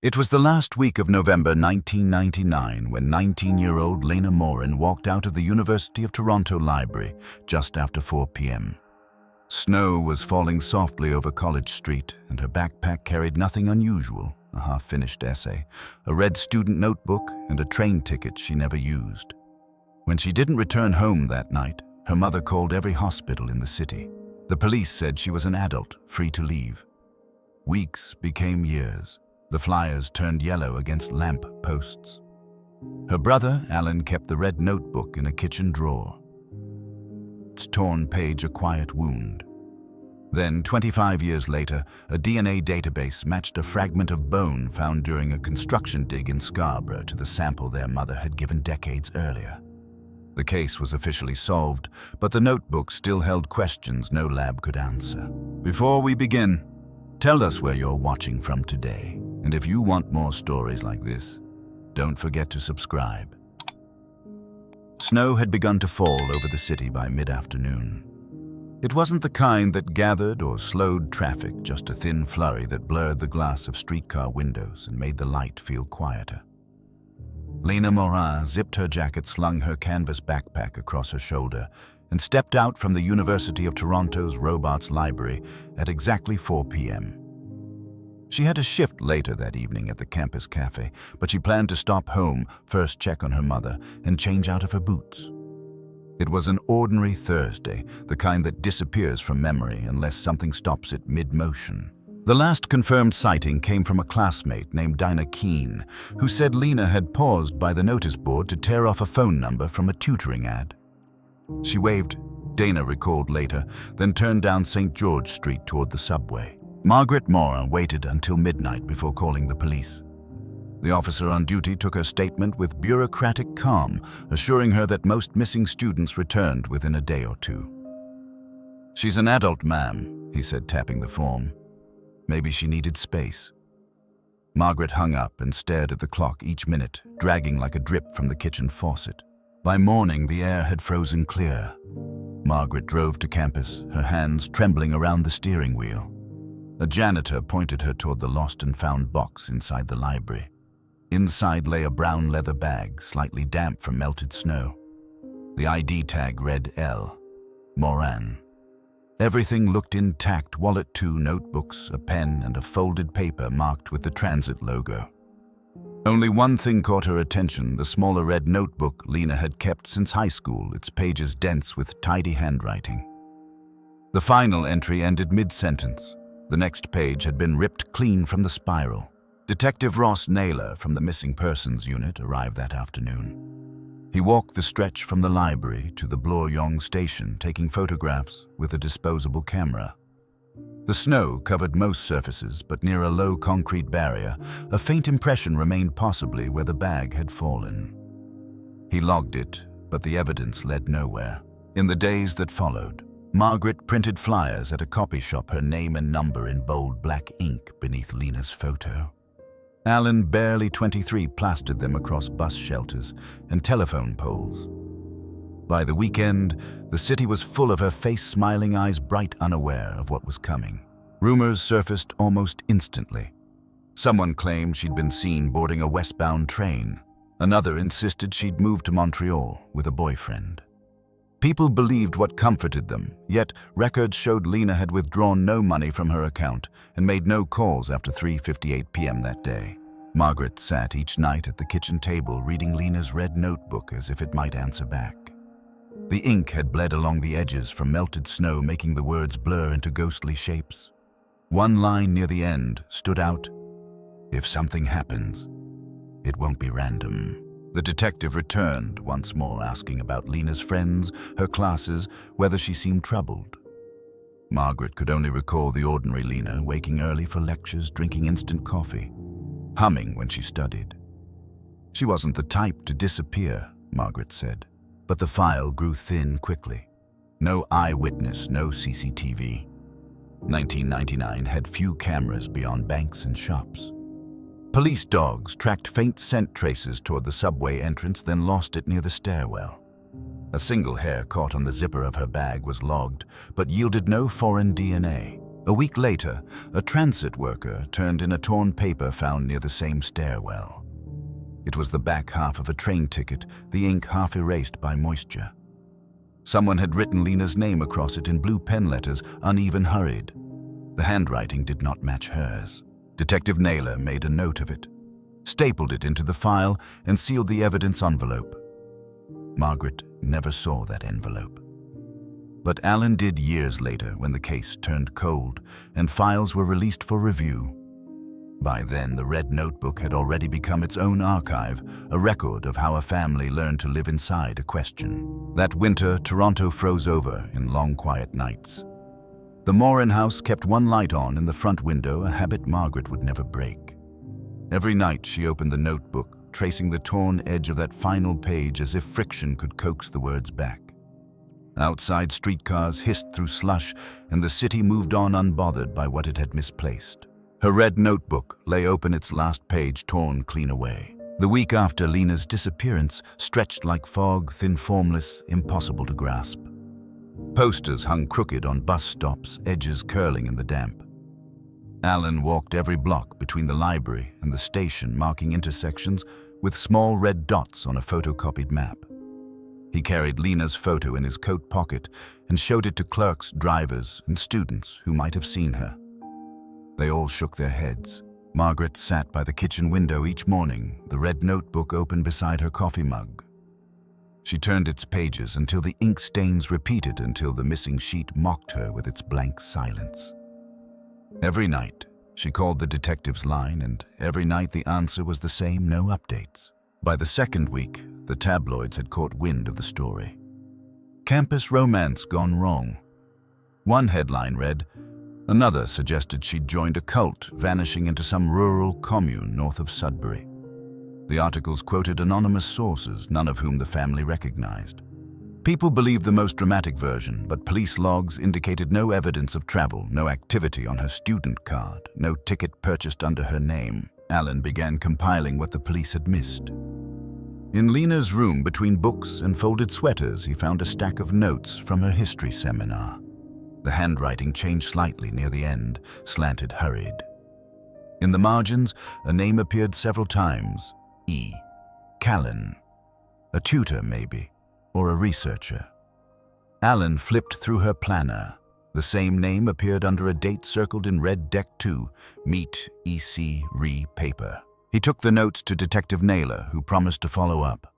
It was the last week of November 1999 when 19-year-old Lena Morin walked out of the University of Toronto Library just after 4 p.m. Snow was falling softly over College Street, and her backpack carried nothing unusual: a half-finished essay, a red student notebook, and a train ticket she never used. When she didn't return home that night, her mother called every hospital in the city. The police said she was an adult, free to leave. Weeks became years. The flyers turned yellow against lamp posts. Her brother, Alan, kept the red notebook in a kitchen drawer. Its torn page a quiet wound. Then, 25 years later, a DNA database matched a fragment of bone found during a construction dig in Scarborough to the sample their mother had given decades earlier. The case was officially solved, but the notebook still held questions no lab could answer. Before we begin, tell us where you're watching from today. And if you want more stories like this, don't forget to subscribe. Snow had begun to fall over the city by mid-afternoon. It wasn't the kind that gathered or slowed traffic, just a thin flurry that blurred the glass of streetcar windows and made the light feel quieter. Lena Morin zipped her jacket, slung her canvas backpack across her shoulder, and stepped out from the University of Toronto's Robarts Library at exactly 4 p.m. She had a shift later that evening at the campus cafe, but she planned to stop home, first check on her mother, and change out of her boots. It was an ordinary Thursday, the kind that disappears from memory unless something stops it mid-motion. The last confirmed sighting came from a classmate named Dinah Keene, who said Lena had paused by the notice board to tear off a phone number from a tutoring ad. She waved, Dana recalled later, then turned down St. George Street toward the subway. Margaret Morin waited until midnight before calling the police. The officer on duty took her statement with bureaucratic calm, assuring her that most missing students returned within a day or two. "She's an adult, ma'am," he said, tapping the form. "Maybe she needed space." Margaret hung up and stared at the clock each minute, dragging like a drip from the kitchen faucet. By morning, the air had frozen clear. Margaret drove to campus, her hands trembling around the steering wheel. A janitor pointed her toward the lost and found box inside the library. Inside lay a brown leather bag, slightly damp from melted snow. The ID tag read L. Morin. Everything looked intact: wallet, 2 notebooks, a pen, and a folded paper marked with the transit logo. Only one thing caught her attention: the smaller red notebook Lena had kept since high school, its pages dense with tidy handwriting. The final entry ended mid-sentence. The next page had been ripped clean from the spiral. Detective Ross Naylor from the Missing Persons Unit arrived that afternoon. He walked the stretch from the library to the Bloor-Yonge station, taking photographs with a disposable camera. The snow covered most surfaces, but near a low concrete barrier, a faint impression remained, possibly where the bag had fallen. He logged it, but the evidence led nowhere. In the days that followed, Margaret printed flyers at a copy shop, her name and number in bold black ink beneath Lena's photo. Alan, barely 23, plastered them across bus shelters and telephone poles. By the weekend, the city was full of her face, smiling eyes bright, unaware of what was coming. Rumors surfaced almost instantly. Someone claimed she'd been seen boarding a westbound train. Another insisted she'd moved to Montreal with a boyfriend. People believed what comforted them, yet records showed Lena had withdrawn no money from her account and made no calls after 3:58 p.m. that day. Margaret sat each night at the kitchen table reading Lena's red notebook as if it might answer back. The ink had bled along the edges from melted snow, making the words blur into ghostly shapes. One line near the end stood out: "If something happens, it won't be random." The detective returned once more, asking about Lena's friends, her classes, whether she seemed troubled. Margaret could only recall the ordinary Lena, waking early for lectures, drinking instant coffee, humming when she studied. She wasn't the type to disappear, Margaret said, but the file grew thin quickly. No eyewitness, no CCTV. 1999 had few cameras beyond banks and shops. Police dogs tracked faint scent traces toward the subway entrance, then lost it near the stairwell. A single hair caught on the zipper of her bag was logged, but yielded no foreign DNA. A week later, a transit worker turned in a torn paper found near the same stairwell. It was the back half of a train ticket, the ink half erased by moisture. Someone had written Lena's name across it in blue pen letters, uneven, hurried. The handwriting did not match hers. Detective Naylor made a note of it, stapled it into the file, and sealed the evidence envelope. Margaret never saw that envelope. But Alan did years later when the case turned cold and files were released for review. By then, the Red Notebook had already become its own archive, a record of how a family learned to live inside a question. That winter, Toronto froze over in long, quiet nights. The Morin house kept one light on in the front window, a habit Margaret would never break. Every night she opened the notebook, tracing the torn edge of that final page as if friction could coax the words back. Outside, streetcars hissed through slush, and the city moved on unbothered by what it had misplaced. Her red notebook lay open, its last page torn clean away. The week after Lena's disappearance stretched like fog, thin, formless, impossible to grasp. Posters hung crooked on bus stops, edges curling in the damp. Alan walked every block between the library and the station, marking intersections with small red dots on a photocopied map. He carried Lena's photo in his coat pocket and showed it to clerks, drivers, and students who might have seen her. They all shook their heads. Margaret sat by the kitchen window each morning, the red notebook open beside her coffee mug. She turned its pages until the ink stains repeated, until the missing sheet mocked her with its blank silence. Every night, she called the detective's line, and every night the answer was the same: no updates. By the second week, the tabloids had caught wind of the story. Campus romance gone wrong. One headline read, another suggested she'd joined a cult, vanishing into some rural commune north of Sudbury. The articles quoted anonymous sources, none of whom the family recognized. People believed the most dramatic version, but police logs indicated no evidence of travel, no activity on her student card, no ticket purchased under her name. Alan began compiling what the police had missed. In Lena's room, between books and folded sweaters, he found a stack of notes from her history seminar. The handwriting changed slightly near the end, slanted, hurried. In the margins, a name appeared several times: E. Callan. A tutor, maybe, or a researcher. Alan flipped through her planner. The same name appeared under a date circled in red, Deck 2, Meet EC Re paper. He took the notes to Detective Naylor, who promised to follow up.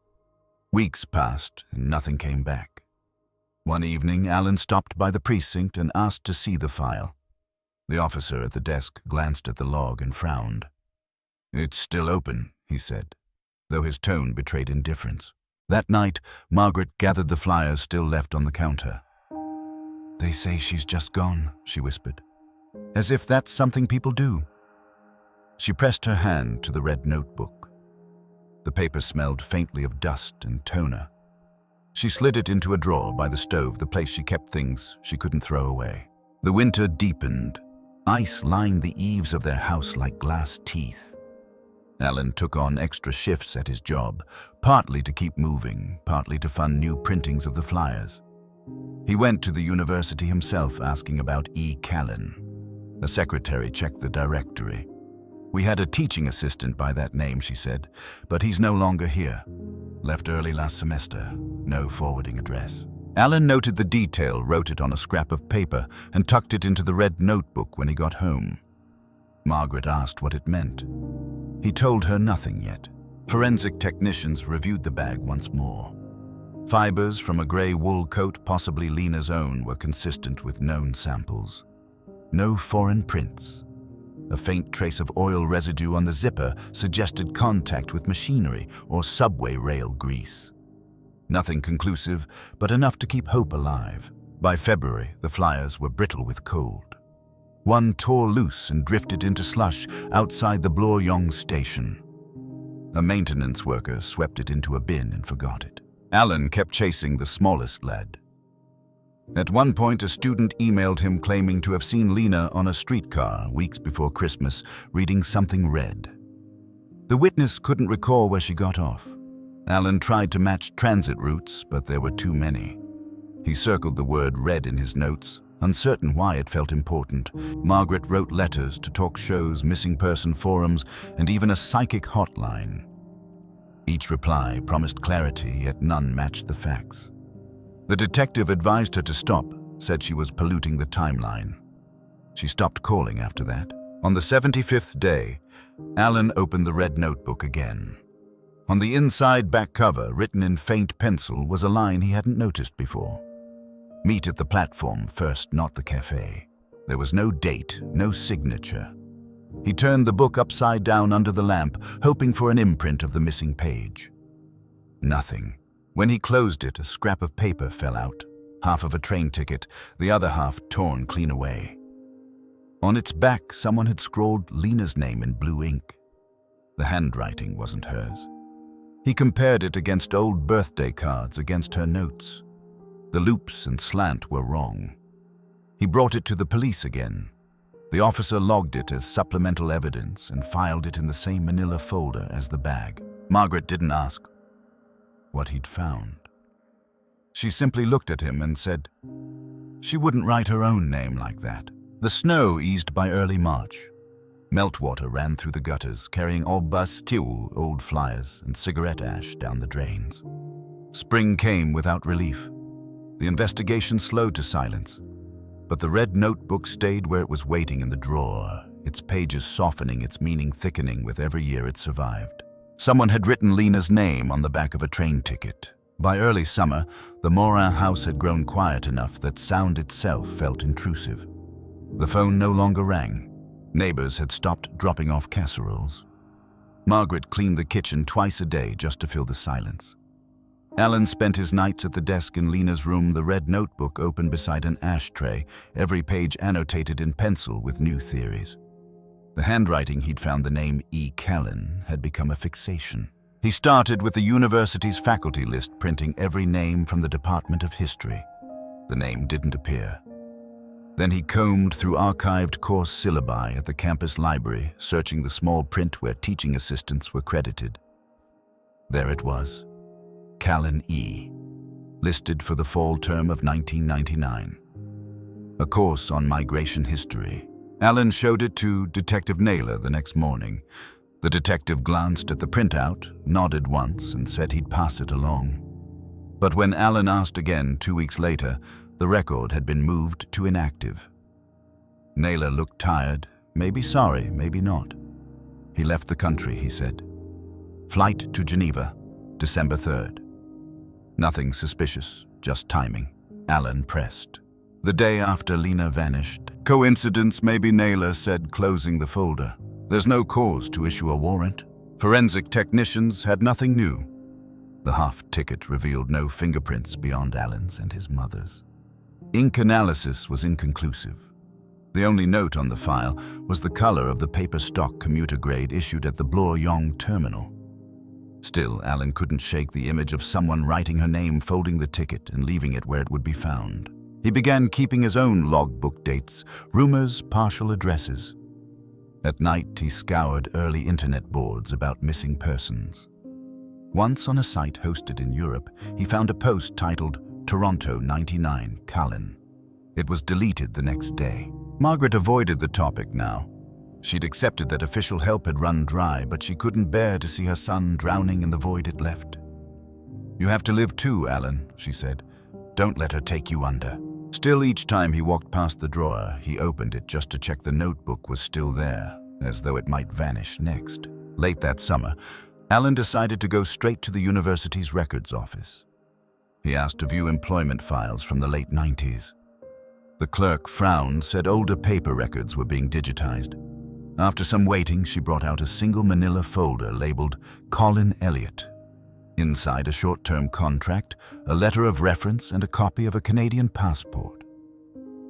Weeks passed, and nothing came back. One evening, Alan stopped by the precinct and asked to see the file. The officer at the desk glanced at the log and frowned. "It's still open," he said, though his tone betrayed indifference. That night, Margaret gathered the flyers still left on the counter. "They say she's just gone," she whispered, as if that's something people do. She pressed her hand to the red notebook. The paper smelled faintly of dust and toner. She slid it into a drawer by the stove, the place she kept things she couldn't throw away. The winter deepened. Ice lined the eaves of their house like glass teeth. Alan took on extra shifts at his job, partly to keep moving, partly to fund new printings of the flyers. He went to the university himself, asking about E. Callan. A secretary checked the directory. "We had a teaching assistant by that name," she said, "but he's no longer here. Left early last semester. No forwarding address." Alan noted the detail, wrote it on a scrap of paper, and tucked it into the red notebook when he got home. Margaret asked what it meant. He told her nothing yet. Forensic technicians reviewed the bag once more. Fibers from a gray wool coat, possibly Lena's own, were consistent with known samples. No foreign prints. A faint trace of oil residue on the zipper suggested contact with machinery or subway rail grease. Nothing conclusive, but enough to keep hope alive. By February, the flyers were brittle with cold. One tore loose and drifted into slush outside the Bloor-Yonge station. A maintenance worker swept it into a bin and forgot it. Alan kept chasing the smallest lad. At one point, a student emailed him claiming to have seen Lena on a streetcar weeks before Christmas, reading something red. The witness couldn't recall where she got off. Alan tried to match transit routes, but there were too many. He circled the word red in his notes, Uncertain why it felt important, Margaret wrote letters to talk shows, missing person forums, and even a psychic hotline. Each reply promised clarity, yet none matched the facts. The detective advised her to stop, said she was polluting the timeline. She stopped calling after that. On the 75th day, Alan opened the red notebook again. On the inside back cover, written in faint pencil, was a line he hadn't noticed before. Meet at the platform first, not the cafe. There was no date, no signature. He turned the book upside down under the lamp, hoping for an imprint of the missing page. Nothing. When he closed it, a scrap of paper fell out, half of a train ticket, the other half torn clean away. On its back, someone had scrawled Lena's name in blue ink. The handwriting wasn't hers. He compared it against old birthday cards, against her notes. The loops and slant were wrong. He brought it to the police again. The officer logged it as supplemental evidence and filed it in the same manila folder as the bag. Margaret didn't ask what he'd found. She simply looked at him and said she wouldn't write her own name like that. The snow eased by early March. Meltwater ran through the gutters, carrying old flyers and cigarette ash down the drains. Spring came without relief. The investigation slowed to silence, but the red notebook stayed where it was waiting in the drawer, its pages softening, its meaning thickening with every year it survived. Someone had written Lena's name on the back of a train ticket. By early summer, the Morin house had grown quiet enough that sound itself felt intrusive. The phone no longer rang. Neighbors had stopped dropping off casseroles. Margaret cleaned the kitchen twice a day just to fill the silence. Alan spent his nights at the desk in Lena's room, the red notebook open beside an ashtray, every page annotated in pencil with new theories. The handwriting he'd found the name E. Callan had become a fixation. He started with the university's faculty list, printing every name from the Department of History. The name didn't appear. Then he combed through archived course syllabi at the campus library, searching the small print where teaching assistants were credited. There it was. Callan E., listed for the fall term of 1999. A course on migration history. Alan showed it to Detective Naylor the next morning. The detective glanced at the printout, nodded once, and said he'd pass it along. But when Alan asked again 2 weeks later, the record had been moved to inactive. Naylor looked tired, maybe sorry, maybe not. He left the country, he said. Flight to Geneva, December 3rd. Nothing suspicious, just timing. Alan pressed. The day after Lena vanished. Coincidence, maybe, Naylor said, closing the folder. There's no cause to issue a warrant. Forensic technicians had nothing new. The half ticket revealed no fingerprints beyond Alan's and his mother's. Ink analysis was inconclusive. The only note on the file was the color of the paper stock commuter grade issued at the Bloor-Yonge terminal. Still, Alan couldn't shake the image of someone writing her name, folding the ticket, and leaving it where it would be found. He began keeping his own logbook dates, rumors, partial addresses. At night, he scoured early internet boards about missing persons. Once on a site hosted in Europe, he found a post titled Toronto 99, Callan. It was deleted the next day. Margaret avoided the topic now. She'd accepted that official help had run dry, but she couldn't bear to see her son drowning in the void it left. You have to live too, Alan, she said. Don't let her take you under. Still, each time he walked past the drawer, he opened it just to check the notebook was still there, as though it might vanish next. Late that summer, Alan decided to go straight to the university's records office. He asked to view employment files from the late 90s. The clerk frowned, said older paper records were being digitized. After some waiting, she brought out a single manila folder labeled Colin Elliott. Inside, a short-term contract, a letter of reference, and a copy of a Canadian passport.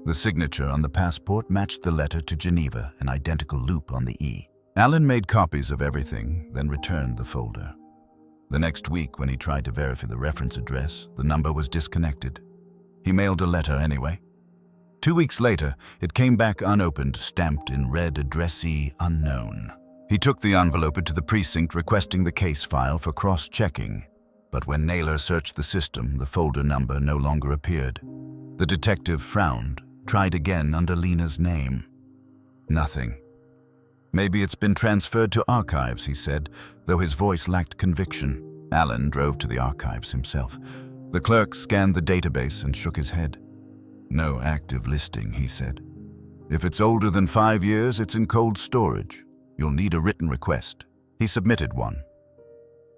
The signature on the passport matched the letter to Geneva, an identical loop on the E. Alan made copies of everything, then returned the folder. The next week, when he tried to verify the reference address, the number was disconnected. He mailed a letter anyway. 2 weeks later, it came back unopened, stamped in red, addressee unknown. He took the envelope into the precinct, requesting the case file for cross-checking. But when Naylor searched the system, the folder number no longer appeared. The detective frowned, Tried again under Lena's name. Nothing. Maybe it's been transferred to archives, he said, though his voice lacked conviction. Alan drove to the archives himself. The clerk scanned the database and shook his head. No active listing, he said. If it's older than 5 years, it's in cold storage. You'll need a written request. He submitted one.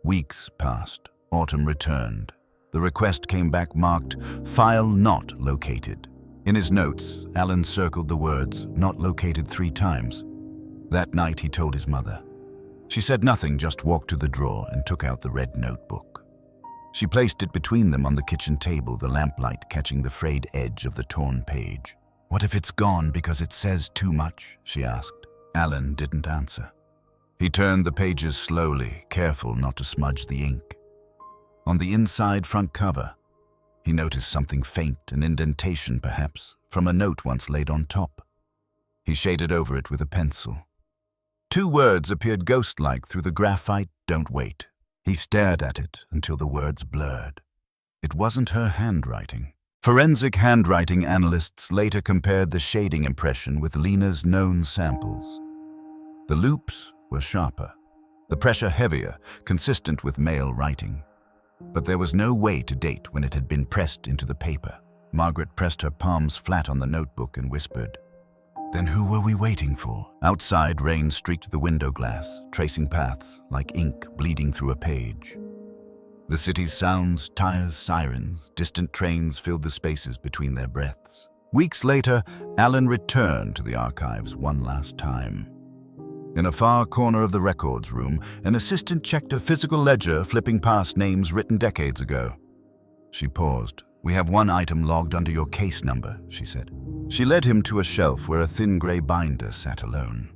Weeks passed. Autumn returned. The request came back marked, "File not located." In his notes, Alan circled the words, "not located" 3 times. That night he told his mother. She said nothing, just walked to the drawer and took out the red notebook. She placed it between them on the kitchen table, the lamplight catching the frayed edge of the torn page. "What if it's gone because it says too much?" she asked. Alan didn't answer. He turned the pages slowly, careful not to smudge the ink. On the inside front cover, he noticed something faint, an indentation perhaps, from a note once laid on top. He shaded over it with a pencil. 2 words appeared ghost-like through the graphite, "Don't wait." He stared at it until the words blurred. It wasn't her handwriting. Forensic handwriting analysts later compared the shading impression with Lena's known samples. The loops were sharper, the pressure heavier, consistent with male writing. But there was no way to date when it had been pressed into the paper. Margaret pressed her palms flat on the notebook and whispered, "Then who were we waiting for?" Outside, rain streaked the window glass, tracing paths like ink bleeding through a page. The city's sounds, tires, sirens, distant trains filled the spaces between their breaths. Weeks later, Alan returned to the archives one last time. In a far corner of the records room, an assistant checked a physical ledger, flipping past names written decades ago. She paused. "We have one item logged under your case number," she said. She led him to a shelf where a thin gray binder sat alone.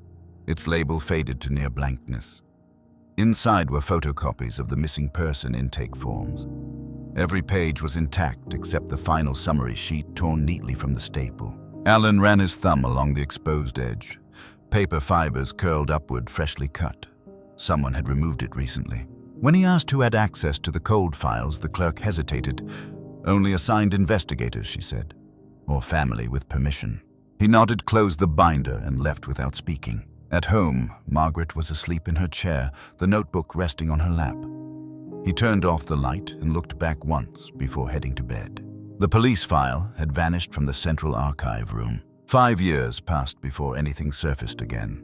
Its label faded to near blankness. Inside were photocopies of the missing person intake forms. Every page was intact except the final summary sheet torn neatly from the staple. Alan ran his thumb along the exposed edge. Paper fibers curled upward, freshly cut. Someone had removed it recently. When he asked who had access to the cold files, the clerk hesitated. "Only assigned investigators," she said, "or family with permission." He nodded, closed the binder, and left without speaking. At home, Margaret was asleep in her chair, the notebook resting on her lap. He turned off the light and looked back once before heading to bed. The police file had vanished from the central archive room. 5 years passed before anything surfaced again.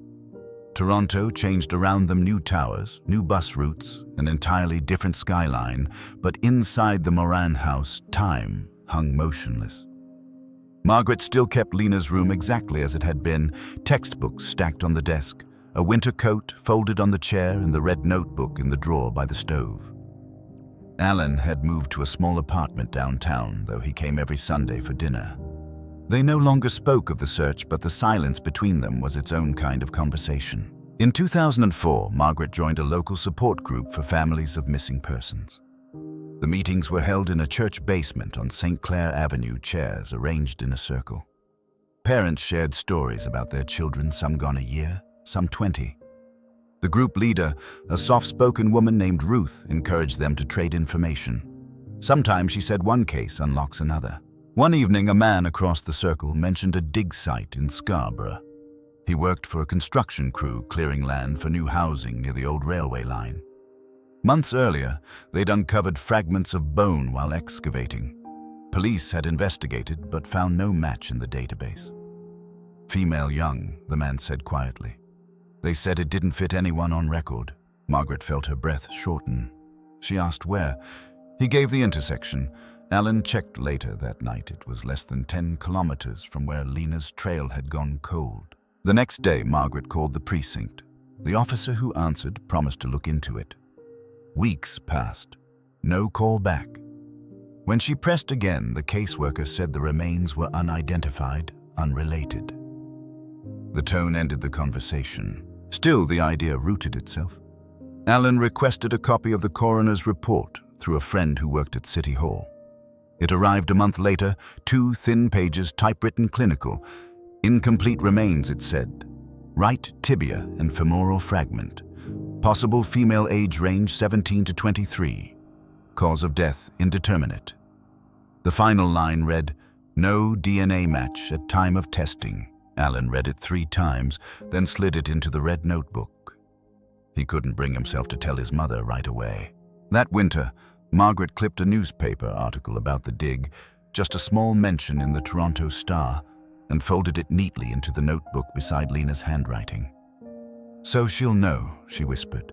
Toronto changed around them, new towers, new bus routes, an entirely different skyline, but inside the Moran house, time hung motionless. Margaret still kept Lena's room exactly as it had been, textbooks stacked on the desk, a winter coat folded on the chair, and the red notebook in the drawer by the stove. Alan had moved to a small apartment downtown, though he came every Sunday for dinner. They no longer spoke of the search, but the silence between them was its own kind of conversation. In 2004, Margaret joined a local support group for families of missing persons. The meetings were held in a church basement on St. Clair Avenue, chairs arranged in a circle. Parents shared stories about their children, some gone a year, some 20. The group leader, a soft-spoken woman named Ruth, encouraged them to trade information. Sometimes she said one case unlocks another. One evening, a man across the circle mentioned a dig site in Scarborough. He worked for a construction crew clearing land for new housing near the old railway line. Months earlier, they'd uncovered fragments of bone while excavating. Police had investigated but found no match in the database. "Female young," the man said quietly. "They said it didn't fit anyone on record." Margaret felt her breath shorten. She asked where. He gave the intersection. Alan checked later that night. It was less than 10 kilometers from where Lena's trail had gone cold. The next day, Margaret called the precinct. The officer who answered promised to look into it. Weeks passed. No call back. When she pressed again, the caseworker said the remains were unidentified, unrelated. The tone ended the conversation. Still, the idea rooted itself. Alan requested a copy of the coroner's report through a friend who worked at City Hall. It arrived a month later, 2 thin pages, typewritten, clinical. "Incomplete remains," it said. "Right tibia and femoral fragment. Possible female age range 17 to 23. Cause of death indeterminate." The final line read, No DNA match at time of testing. Alan read it 3 times, then slid it into the red notebook. He couldn't bring himself to tell his mother right away. That winter, Margaret clipped a newspaper article about the dig, just a small mention in the Toronto Star, and folded it neatly into the notebook beside Lena's handwriting. "So she'll know," she whispered.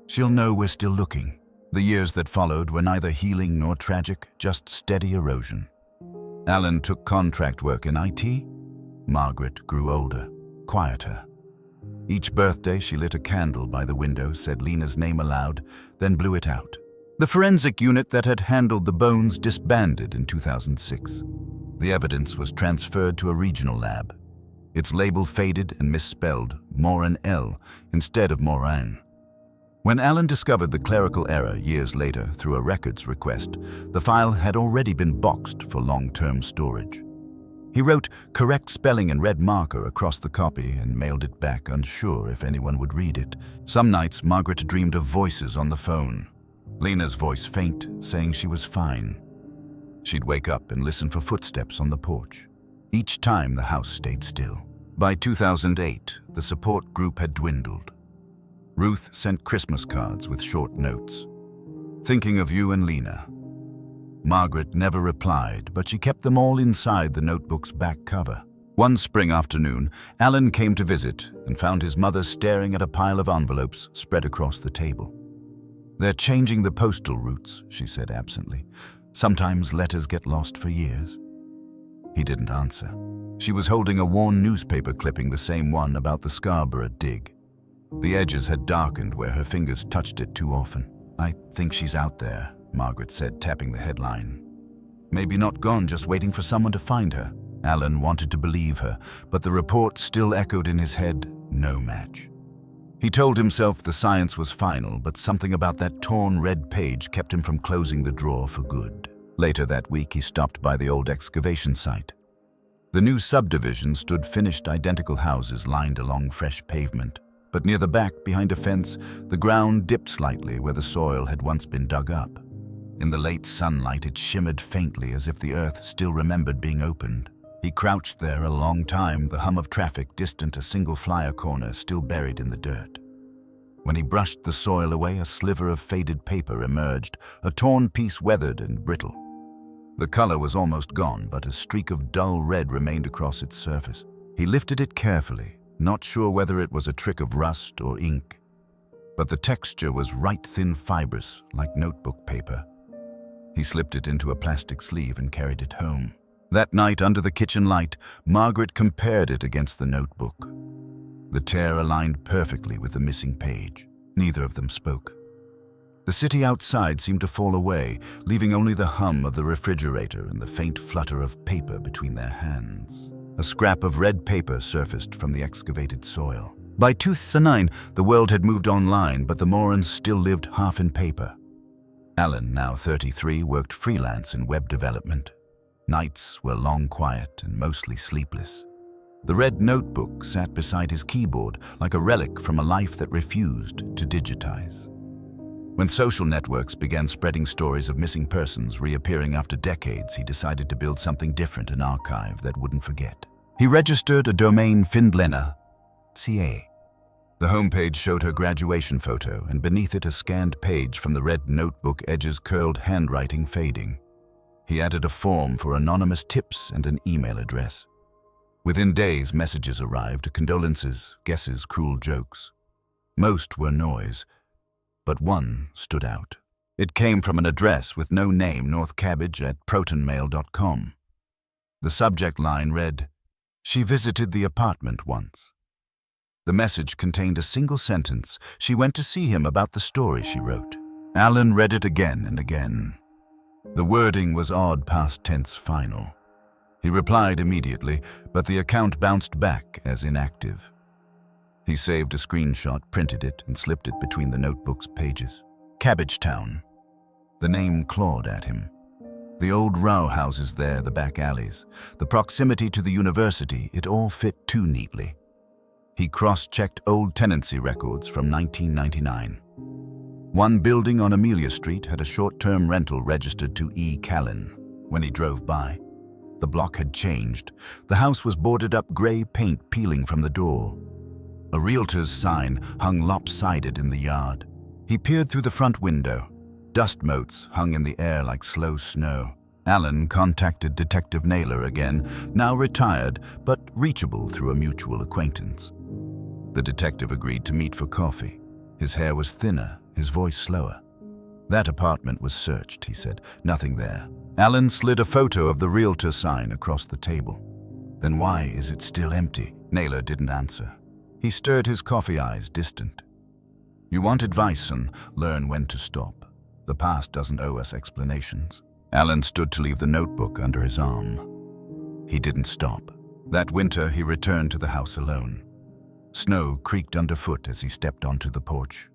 "She'll know we're still looking." The years that followed were neither healing nor tragic, just steady erosion. Alan took contract work in IT. Margaret grew older, quieter. Each birthday she lit a candle by the window, said Lena's name aloud, then blew it out. The forensic unit that had handled the bones disbanded in 2006. The evidence was transferred to a regional lab. Its label faded and misspelled Morin L instead of Morin. When Alan discovered the clerical error years later through a records request, the file had already been boxed for long-term storage. He wrote correct spelling in red marker across the copy and mailed it back, unsure if anyone would read it. Some nights, Margaret dreamed of voices on the phone. Lena's voice faint, saying she was fine. She'd wake up and listen for footsteps on the porch. Each time, the house stayed still. By 2008, the support group had dwindled. Ruth sent Christmas cards with short notes. "Thinking of you and Lena." Margaret never replied, but she kept them all inside the notebook's back cover. One spring afternoon, Alan came to visit and found his mother staring at a pile of envelopes spread across the table. "They're changing the postal routes," she said absently. "Sometimes letters get lost for years." He didn't answer. She was holding a worn newspaper clipping, the same one about the Scarborough dig. The edges had darkened where her fingers touched it too often. "I think she's out there," Margaret said, tapping the headline. "Maybe not gone, just waiting for someone to find her." Alan wanted to believe her, but the report still echoed in his head, no match. He told himself the science was final, but something about that torn red page kept him from closing the drawer for good. Later that week, he stopped by the old excavation site. The new subdivision stood finished, identical houses lined along fresh pavement. But near the back, behind a fence, the ground dipped slightly where the soil had once been dug up. In the late sunlight, it shimmered faintly as if the earth still remembered being opened. He crouched there a long time, the hum of traffic distant, a single flyer corner still buried in the dirt. When he brushed the soil away, a sliver of faded paper emerged, a torn piece weathered and brittle. The color was almost gone, but a streak of dull red remained across its surface. He lifted it carefully, not sure whether it was a trick of rust or ink. But the texture was right thin fibrous, like notebook paper. He slipped it into a plastic sleeve and carried it home. That night, under the kitchen light, Margaret compared it against the notebook. The tear aligned perfectly with the missing page. Neither of them spoke. The city outside seemed to fall away, leaving only the hum of the refrigerator and the faint flutter of paper between their hands. A scrap of red paper surfaced from the excavated soil. By 2009, the world had moved online, but the Morins still lived half in paper. Alan, now 33, worked freelance in web development. Nights were long, quiet, and mostly sleepless. The red notebook sat beside his keyboard like a relic from a life that refused to digitize. When social networks began spreading stories of missing persons reappearing after decades, he decided to build something different, an archive that wouldn't forget. He registered a domain, Findlena.ca. The homepage showed her graduation photo, and beneath it a scanned page from the red notebook, edges curled, handwriting fading. He added a form for anonymous tips and an email address. Within days, messages arrived, condolences, guesses, cruel jokes. Most were noise, but one stood out. It came from an address with no name, northcabbage@protonmail.com. The subject line read, "She visited the apartment once." The message contained a single sentence. She went to see him about the story she wrote. Alan read it again and again. The wording was odd past tense final. He replied immediately, but the account bounced back as inactive. He saved a screenshot, printed it, and slipped it between the notebook's pages. Cabbagetown. The name clawed at him. The old row houses there, the back alleys, the proximity to the university, it all fit too neatly. He cross-checked old tenancy records from 1999. One building on Amelia Street had a short-term rental registered to E. Callan when he drove by. The block had changed. The house was boarded up, gray paint peeling from the door. A realtor's sign hung lopsided in the yard. He peered through the front window. Dust motes hung in the air like slow snow. Alan contacted Detective Naylor again, now retired, but reachable through a mutual acquaintance. The detective agreed to meet for coffee. His hair was thinner, his voice slower. That apartment was searched, he said. Nothing there. Alan slid a photo of the realtor sign across the table. Then why is it still empty? Naylor didn't answer. He stirred his coffee eyes distant. You want advice and learn when to stop. The past doesn't owe us explanations. Alan stood to leave the notebook under his arm. He didn't stop. That winter, he returned to the house alone. Snow creaked underfoot as he stepped onto the porch.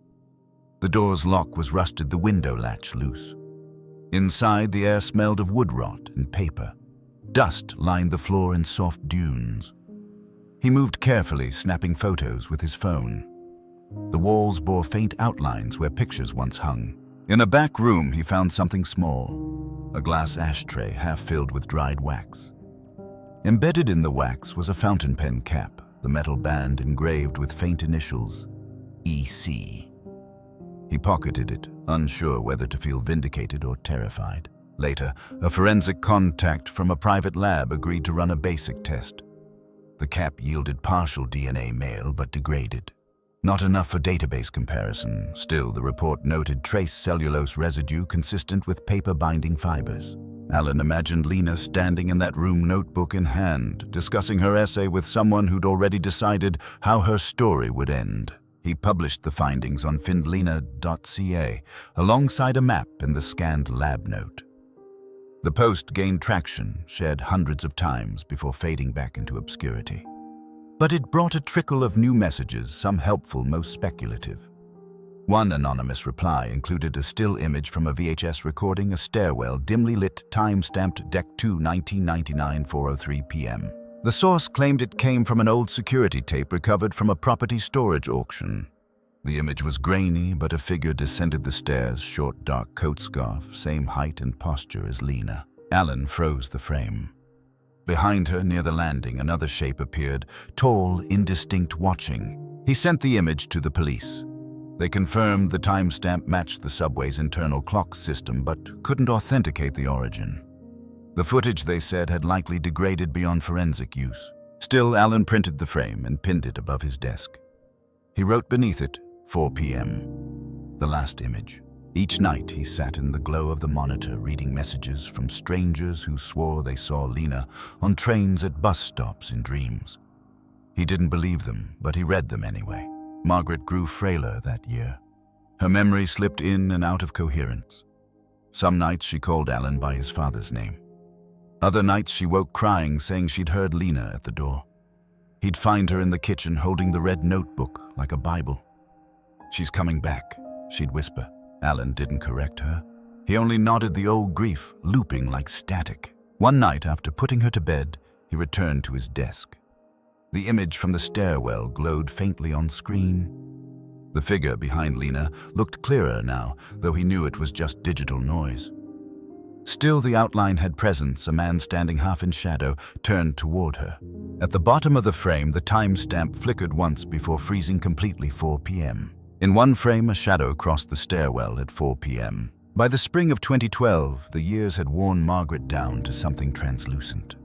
The door's lock was rusted, the window latch loose. Inside, the air smelled of wood rot and paper. Dust lined the floor in soft dunes. He moved carefully, snapping photos with his phone. The walls bore faint outlines where pictures once hung. In a back room, he found something small, a glass ashtray half filled with dried wax. Embedded in the wax was a fountain pen cap, the metal band engraved with faint initials, EC. He pocketed it, unsure whether to feel vindicated or terrified. Later, a forensic contact from a private lab agreed to run a basic test. The cap yielded partial DNA male but degraded. Not enough for database comparison. Still, the report noted trace cellulose residue consistent with paper binding fibers. Alan imagined Lena standing in that room, notebook in hand, discussing her essay with someone who'd already decided how her story would end. He published the findings on findlena.ca alongside a map in the scanned lab note. The post gained traction, shared hundreds of times before fading back into obscurity. But it brought a trickle of new messages, some helpful, most speculative. One anonymous reply included a still image from a VHS recording, a stairwell, dimly lit, time-stamped Deck 2, 1999, 4:03 p.m. The source claimed it came from an old security tape recovered from a property storage auction. The image was grainy, but a figure descended the stairs, short dark coat scarf, same height and posture as Lena. Alan froze the frame. Behind her, near the landing, another shape appeared, tall, indistinct, watching. He sent the image to the police. They confirmed the timestamp matched the subway's internal clock system, but couldn't authenticate the origin. The footage, they said, had likely degraded beyond forensic use. Still, Alan printed the frame and pinned it above his desk. He wrote beneath it, 4 p.m., the last image. Each night, he sat in the glow of the monitor, reading messages from strangers who swore they saw Lena on trains at bus stops in dreams. He didn't believe them, but he read them anyway. Margaret grew frailer that year. Her memory slipped in and out of coherence. Some nights she called Alan by his father's name. Other nights she woke crying, saying she'd heard Lena at the door. He'd find her in the kitchen holding the red notebook like a Bible. "She's coming back," she'd whisper. Alan didn't correct her. He only nodded, the old grief looping like static. One night, after putting her to bed, he returned to his desk. The image from the stairwell glowed faintly on screen. The figure behind Lena looked clearer now, though he knew it was just digital noise. Still, the outline had presence, a man standing half in shadow, turned toward her. At the bottom of the frame, the timestamp flickered once before freezing completely, 4 p.m. In one frame, a shadow crossed the stairwell at 4 p.m. By the spring of 2012, the years had worn Margaret down to something translucent.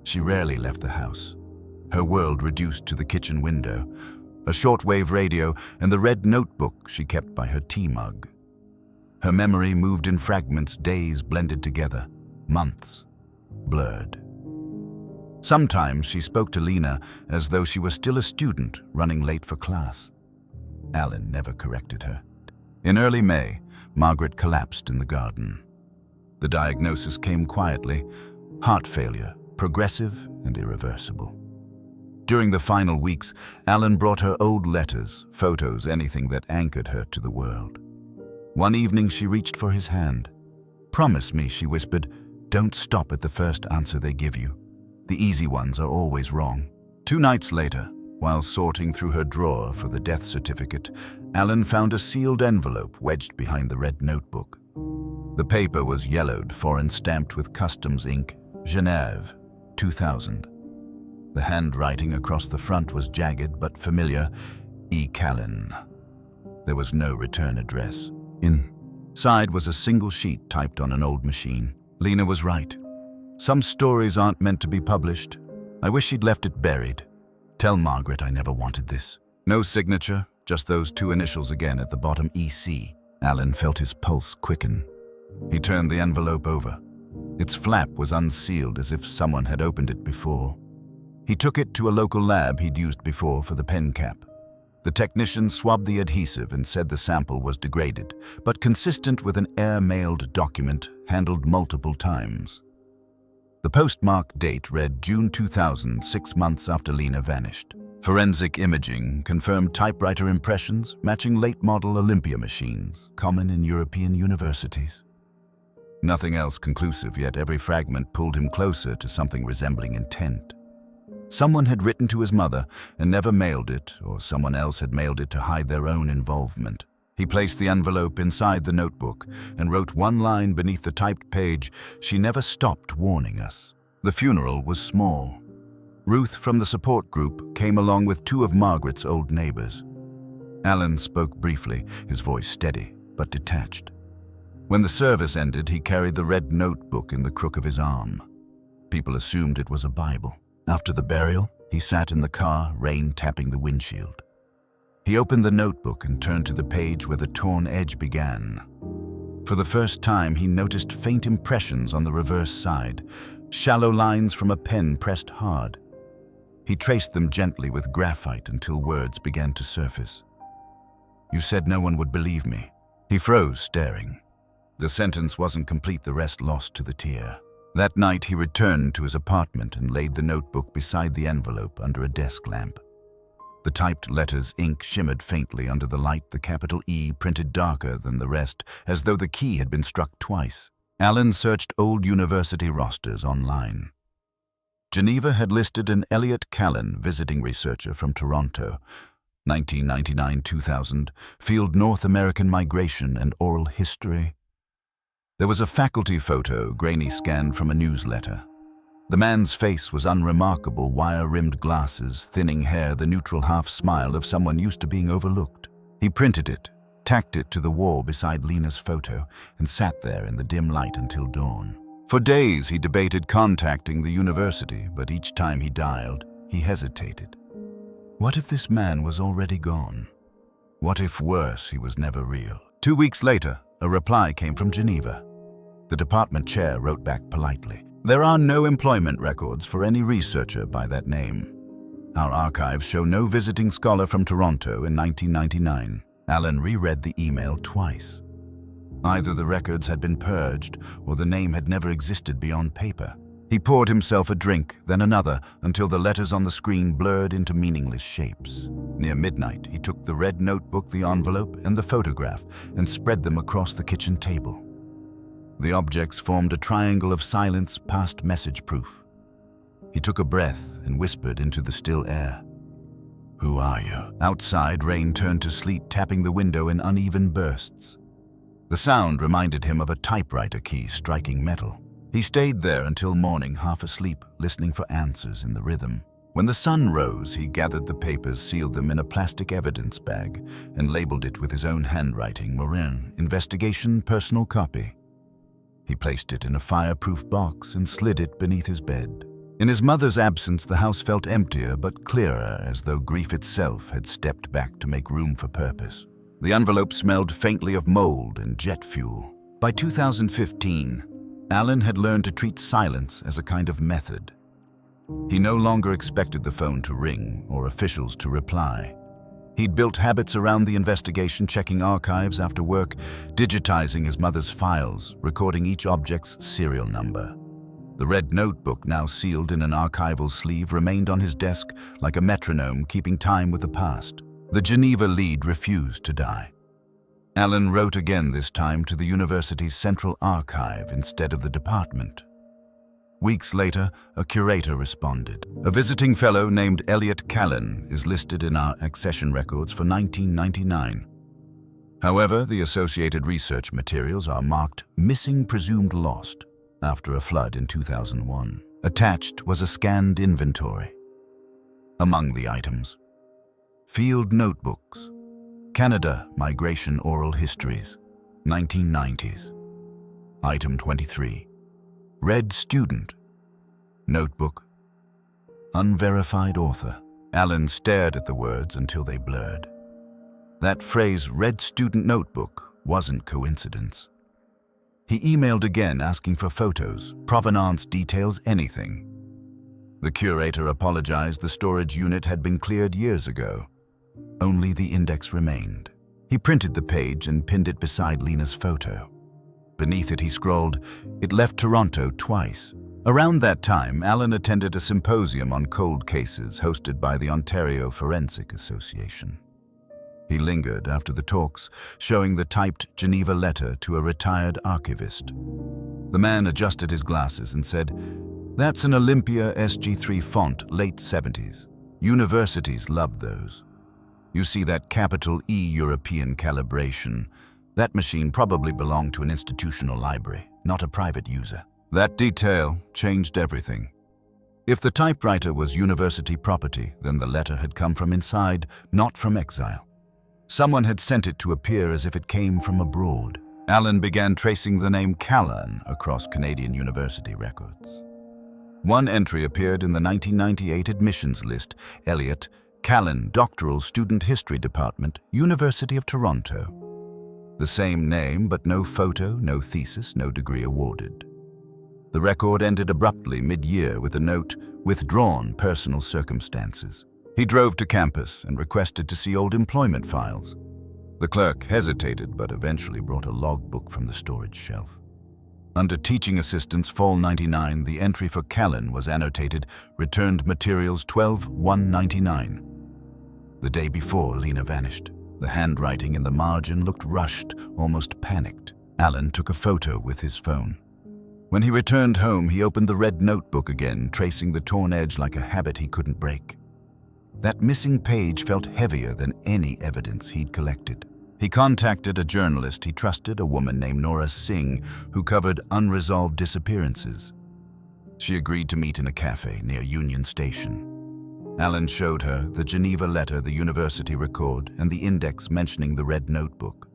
She rarely left the house. Her world reduced to the kitchen window, a shortwave radio, and the red notebook she kept by her tea mug. Her memory moved in fragments, days blended together, months blurred. Sometimes she spoke to Lena as though she were still a student running late for class. Alan never corrected her. In early May, Margaret collapsed in the garden. The diagnosis came quietly: heart failure, progressive and irreversible. During the final weeks, Alan brought her old letters, photos, anything that anchored her to the world. One evening she reached for his hand. "Promise me," she whispered, "don't stop at the first answer they give you. The easy ones are always wrong." 2 nights later, while sorting through her drawer for the death certificate, Alan found a sealed envelope wedged behind the red notebook. The paper was yellowed, foreign stamped with customs ink, Genève, 2000. The handwriting across the front was jagged but familiar. E. Callan. There was no return address. Inside was a single sheet typed on an old machine. Lena was right. Some stories aren't meant to be published. I wish she'd left it buried. Tell Margaret I never wanted this. No signature, just those two initials again at the bottom, EC. Alan felt his pulse quicken. He turned the envelope over. Its flap was unsealed as if someone had opened it before. He took it to a local lab he'd used before for the pen cap. The technician swabbed the adhesive and said the sample was degraded, but consistent with an air-mailed document handled multiple times. The postmark date read June 2000, 6 months after Lena vanished. Forensic imaging confirmed typewriter impressions matching late-model Olympia machines, common in European universities. Nothing else conclusive, yet every fragment pulled him closer to something resembling intent. Someone had written to his mother and never mailed it, or someone else had mailed it to hide their own involvement. He placed the envelope inside the notebook and wrote one line beneath the typed page, "She never stopped warning us." The funeral was small. Ruth from the support group came along with two of Margaret's old neighbors. Alan spoke briefly, his voice steady but detached. When the service ended, he carried the red notebook in the crook of his arm. People assumed it was a Bible. After the burial, he sat in the car, rain tapping the windshield. He opened the notebook and turned to the page where the torn edge began. For the first time, he noticed faint impressions on the reverse side, shallow lines from a pen pressed hard. He traced them gently with graphite until words began to surface. "You said no one would believe me." He froze, staring. The sentence wasn't complete, the rest lost to the tear. That night, he returned to his apartment and laid the notebook beside the envelope under a desk lamp. The typed letters' ink shimmered faintly under the light, the capital E printed darker than the rest, as though the key had been struck twice. Alan searched old university rosters online. Geneva had listed an Elliot Callan, visiting researcher from Toronto, 1999-2000, field North American migration and oral history. There was a faculty photo, grainy scanned from a newsletter. The man's face was unremarkable, wire-rimmed glasses, thinning hair, the neutral half-smile of someone used to being overlooked. He printed it, tacked it to the wall beside Lena's photo, and sat there in the dim light until dawn. For days he debated contacting the university, but each time he dialed, he hesitated. What if this man was already gone? What if, worse, he was never real? 2 weeks later, a reply came from Geneva. The department chair wrote back politely, "There are no employment records for any researcher by that name. Our archives show no visiting scholar from Toronto in 1999. Alan reread the email twice. Either the records had been purged or the name had never existed beyond paper. He poured himself a drink, then another, until the letters on the screen blurred into meaningless shapes. Near midnight, he took the red notebook, the envelope, and the photograph and spread them across the kitchen table. The objects formed a triangle of silence past message proof. He took a breath and whispered into the still air. "Who are you?" Outside, rain turned to sleet, tapping the window in uneven bursts. The sound reminded him of a typewriter key striking metal. He stayed there until morning, half asleep, listening for answers in the rhythm. When the sun rose, he gathered the papers, sealed them in a plastic evidence bag, and labeled it with his own handwriting, Morin, Investigation, Personal Copy. He placed it in a fireproof box and slid it beneath his bed. In his mother's absence, the house felt emptier but clearer, as though grief itself had stepped back to make room for purpose. The envelope smelled faintly of mold and jet fuel. By 2015, Alan had learned to treat silence as a kind of method. He no longer expected the phone to ring or officials to reply. He'd built habits around the investigation, checking archives after work, digitizing his mother's files, recording each object's serial number. The red notebook, now sealed in an archival sleeve, remained on his desk like a metronome, keeping time with the past. The Geneva lead refused to die. Alan wrote again, this time to the university's central archive instead of the department. Weeks later, a curator responded. "A visiting fellow named Elliot Callan is listed in our accession records for 1999. However, the associated research materials are marked Missing Presumed Lost. after a flood in 2001. Attached was a scanned inventory. Among the items: field notebooks, Canada Migration Oral Histories, 1990s. Item 23. Red Student. Notebook. Unverified author. Alan stared at the words until they blurred. That phrase, Red Student Notebook, wasn't coincidence. He emailed again asking for photos, provenance details, anything. The curator apologized the storage unit had been cleared years ago. Only the index remained. He printed the page and pinned it beside Lena's photo. Beneath it he scrolled, "It left Toronto twice." Around that time, Alan attended a symposium on cold cases hosted by the Ontario Forensic Association. He lingered after the talks, showing the typed Geneva letter to a retired archivist. The man adjusted his glasses and said, "That's an Olympia SG3 font, late 70s. Universities loved those. You see that capital E European calibration. That machine probably belonged to an institutional library, not a private user." That detail changed everything. If the typewriter was university property, then the letter had come from inside, not from exile. Someone had sent it to appear as if it came from abroad. Alan began tracing the name Callan across Canadian university records. One entry appeared in the 1998 admissions list: Elliot, Callan, Doctoral Student History Department, University of Toronto. The same name, but no photo, no thesis, no degree awarded. The record ended abruptly mid-year with a note, "Withdrawn personal circumstances." He drove to campus and requested to see old employment files. The clerk hesitated, but eventually brought a logbook from the storage shelf. Under Teaching Assistants Fall 99, the entry for Callan was annotated, "Returned materials 12/1/99." The day before, Lena vanished. The handwriting in the margin looked rushed, almost panicked. Alan took a photo with his phone. When he returned home, he opened the red notebook again, tracing the torn edge like a habit he couldn't break. That missing page felt heavier than any evidence he'd collected. He contacted a journalist he trusted, a woman named Nora Singh, who covered unresolved disappearances. She agreed to meet in a cafe near Union Station. Alan showed her the Geneva letter, the university record, and the index mentioning the red notebook.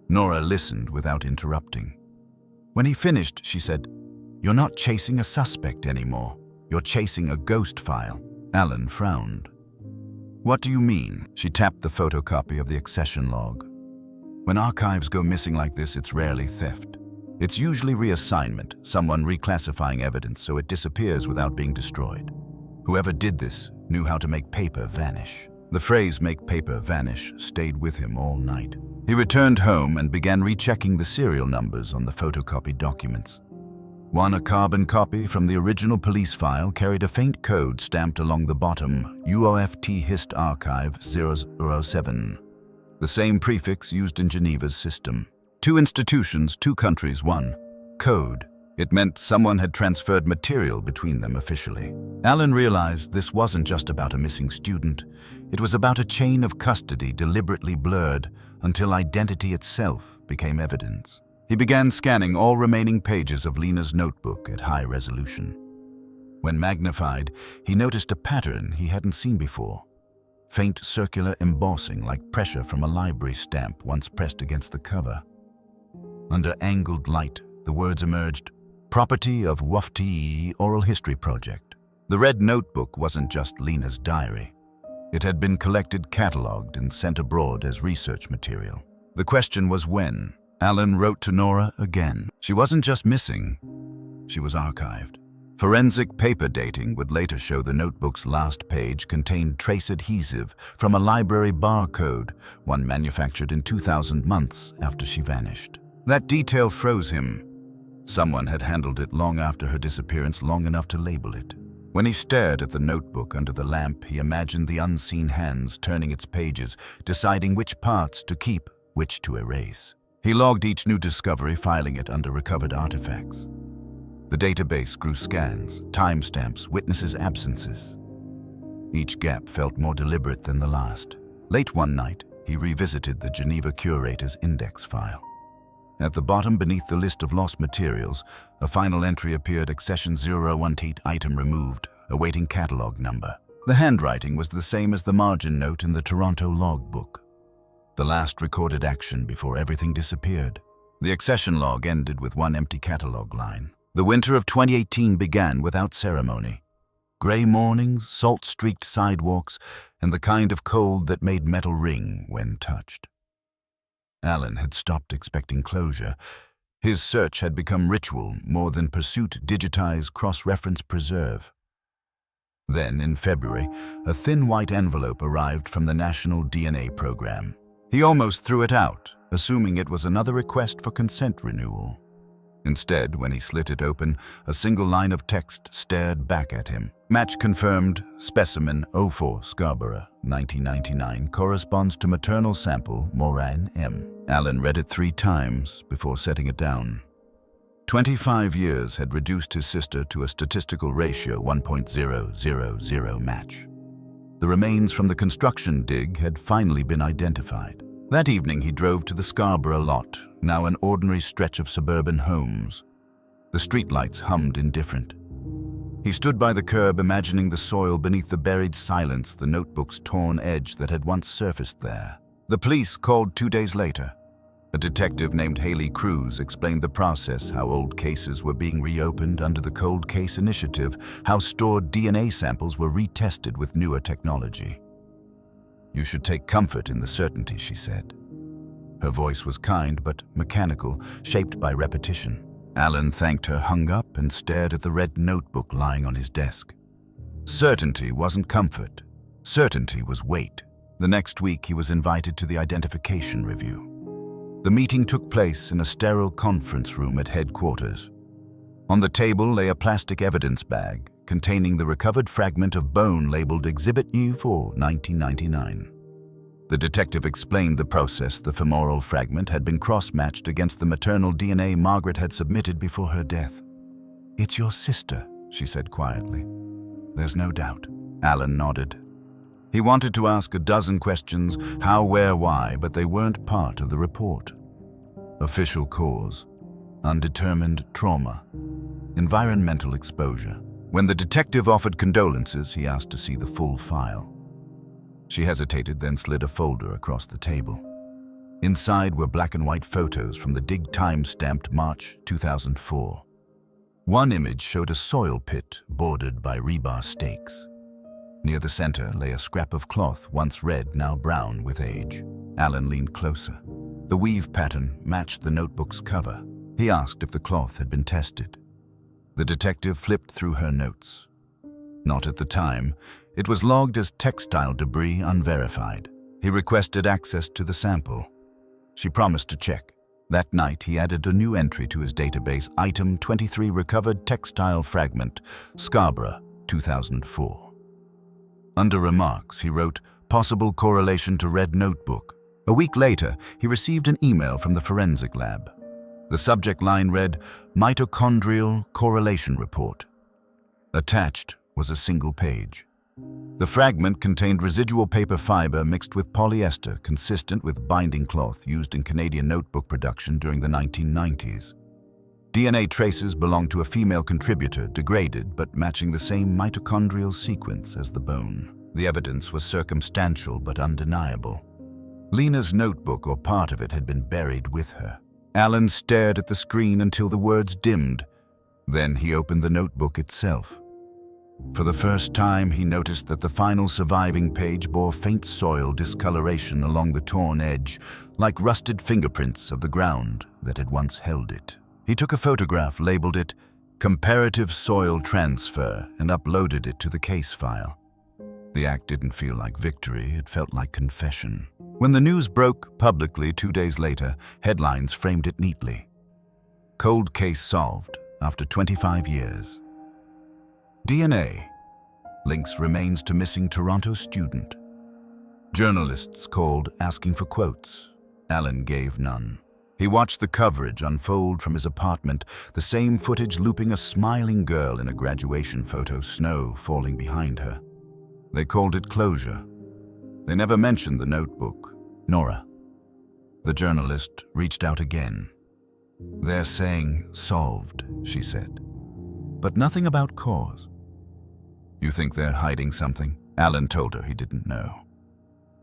Nora listened without interrupting. When he finished, she said, "You're not chasing a suspect anymore. You're chasing a ghost file." Alan frowned. "What do you mean?" She tapped the photocopy of the accession log. "When archives go missing like this, it's rarely theft. It's usually reassignment, someone reclassifying evidence so it disappears without being destroyed. Whoever did this knew how to make paper vanish." The phrase "make paper vanish" stayed with him all night. He returned home and began rechecking the serial numbers on the photocopied documents. One, a carbon copy from the original police file, carried a faint code stamped along the bottom, UOFT Hist Archive 007. The same prefix used in Geneva's system. 2 institutions, 2 countries, 1 code. It meant someone had transferred material between them officially. Alan realized this wasn't just about a missing student. It was about a chain of custody deliberately blurred until identity itself became evidence. He began scanning all remaining pages of Lena's notebook at high resolution. When magnified, he noticed a pattern he hadn't seen before. Faint circular embossing like pressure from a library stamp once pressed against the cover. Under angled light, the words emerged, "Property of WFT Oral History Project." The red notebook wasn't just Lena's diary. It had been collected, catalogued, and sent abroad as research material. The question was when. Alan wrote to Nora again. She wasn't just missing, she was archived. Forensic paper dating would later show the notebook's last page contained trace adhesive from a library barcode, one manufactured in 2000, months after she vanished. That detail froze him. Someone had handled it long after her disappearance, long enough to label it. When he stared at the notebook under the lamp, he imagined the unseen hands turning its pages, deciding which parts to keep, which to erase. He logged each new discovery, filing it under recovered artifacts. The database grew scans, timestamps, witnesses' absences. Each gap felt more deliberate than the last. Late one night, he revisited the Geneva curator's index file. At the bottom, beneath the list of lost materials, a final entry appeared: accession 018, item removed, awaiting catalog number. The handwriting was the same as the margin note in the Toronto logbook. The last recorded action before everything disappeared. The accession log ended with one empty catalog line. The winter of 2018 began without ceremony. Gray mornings, salt-streaked sidewalks, and the kind of cold that made metal ring when touched. Alan had stopped expecting closure. His search had become ritual more than pursuit, digitize, cross-reference, preserve. Then, in February, a thin white envelope arrived from the National DNA Program. He almost threw it out, assuming it was another request for consent renewal. Instead, when he slit it open, a single line of text stared back at him. Match confirmed, specimen 04 Scarborough, 1999, corresponds to maternal sample Moran M. Alan read it 3 times before setting it down. 25 years had reduced his sister to a statistical ratio 1.000 match. The remains from the construction dig had finally been identified. That evening he drove to the Scarborough lot, now an ordinary stretch of suburban homes. The streetlights hummed indifferent. He stood by the curb, imagining the soil beneath the buried silence, the notebook's torn edge that had once surfaced there. The police called 2 days later. A detective named Haley Cruz explained the process: how old cases were being reopened under the Cold Case Initiative, how stored DNA samples were retested with newer technology. "You should take comfort in the certainty," she said. Her voice was kind but mechanical, shaped by repetition. Alan thanked her, hung up, and stared at the red notebook lying on his desk. Certainty wasn't comfort. Certainty was weight. The next week he was invited to the identification review. The meeting took place in a sterile conference room at headquarters. On the table lay a plastic evidence bag containing the recovered fragment of bone labeled Exhibit U for 1999. The detective explained the process. The femoral fragment had been cross-matched against the maternal DNA Margaret had submitted before her death. "It's your sister," she said quietly. "There's no doubt." Alan nodded. He wanted to ask a dozen questions: how, where, why, but they weren't part of the report. Official cause: undetermined trauma, environmental exposure. When the detective offered condolences, he asked to see the full file. She hesitated, then slid a folder across the table. Inside were black and white photos from the dig, time-stamped March 2004. One image showed a soil pit bordered by rebar stakes. Near the center lay a scrap of cloth, once red, now brown with age. Alan leaned closer. The weave pattern matched the notebook's cover. He asked if the cloth had been tested. The detective flipped through her notes. Not at the time. It was logged as textile debris, unverified. He requested access to the sample. She promised to check. That night, he added a new entry to his database: item 23, recovered textile fragment, Scarborough, 2004. Under remarks, he wrote, "Possible correlation to red notebook." A week later, he received an email from the forensic lab. The subject line read, "Mitochondrial correlation report." Attached was a single page. The fragment contained residual paper fiber mixed with polyester, consistent with binding cloth used in Canadian notebook production during the 1990s. DNA traces belonged to a female contributor, degraded but matching the same mitochondrial sequence as the bone. The evidence was circumstantial but undeniable. Lena's notebook, or part of it, had been buried with her. Alan stared at the screen until the words dimmed. Then he opened the notebook itself. For the first time, he noticed that the final surviving page bore faint soil discoloration along the torn edge, like rusted fingerprints of the ground that had once held it. He took a photograph, labeled it "Comparative Soil Transfer," and uploaded it to the case file. The act didn't feel like victory, it felt like confession. When the news broke publicly 2 days later, headlines framed it neatly. "Cold case solved after 25 years. DNA links remains to missing Toronto student." Journalists called asking for quotes. Alan gave none. He watched the coverage unfold from his apartment, the same footage looping a smiling girl in a graduation photo, snow falling behind her. They called it closure. They never mentioned the notebook, Nora. The journalist reached out again. "They're saying solved," she said, "but nothing about cause." "You think they're hiding something?" Alan told her he didn't know.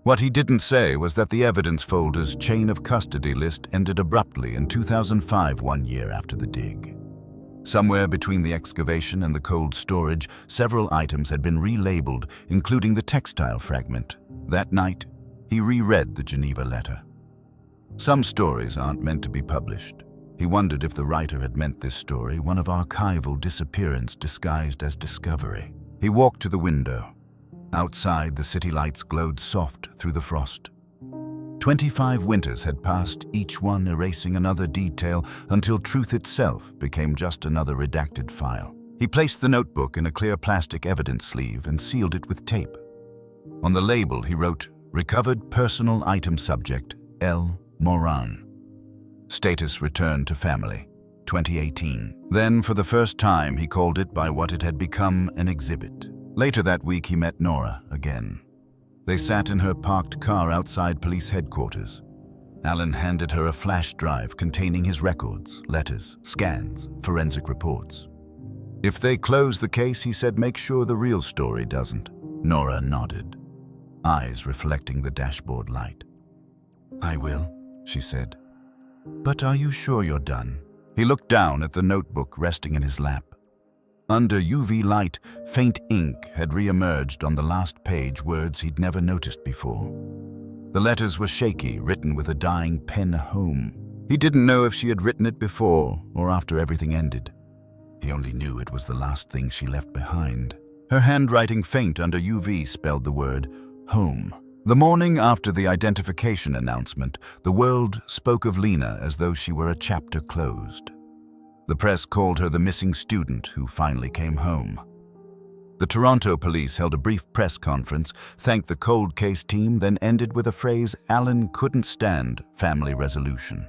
What he didn't say was that the evidence folder's chain of custody list ended abruptly in 2005, 1 year after the dig. Somewhere between the excavation and the cold storage, several items had been relabeled, including the textile fragment. That night, he reread the Geneva letter. Some stories aren't meant to be published. He wondered if the writer had meant this story one of archival disappearance disguised as discovery. He walked to the window. Outside, the city lights glowed soft through the frost. 25 winters had passed, each one erasing another detail until truth itself became just another redacted file. He placed the notebook in a clear plastic evidence sleeve and sealed it with tape. On the label, he wrote, "Recovered personal item subject, L. Moran. Status returned to family, 2018. Then, for the first time, he called it by what it had become, an exhibit. Later that week, he met Nora again. They sat in her parked car outside police headquarters. Alan handed her a flash drive containing his records, letters, scans, forensic reports. "If they close the case," he said, "make sure the real story doesn't." Nora nodded, eyes reflecting the dashboard light. "I will," she said. "But are you sure you're done?" He looked down at the notebook resting in his lap. Under UV light, faint ink had re-emerged on the last page, words he'd never noticed before. The letters were shaky, written with a dying pen, home. He didn't know if she had written it before or after everything ended. He only knew it was the last thing she left behind. Her handwriting, faint under UV, spelled the word home. The morning after the identification announcement, the world spoke of Lena as though she were a chapter closed. The press called her the missing student who finally came home. The Toronto police held a brief press conference, thanked the cold case team, then ended with a phrase Alan couldn't stand: family resolution.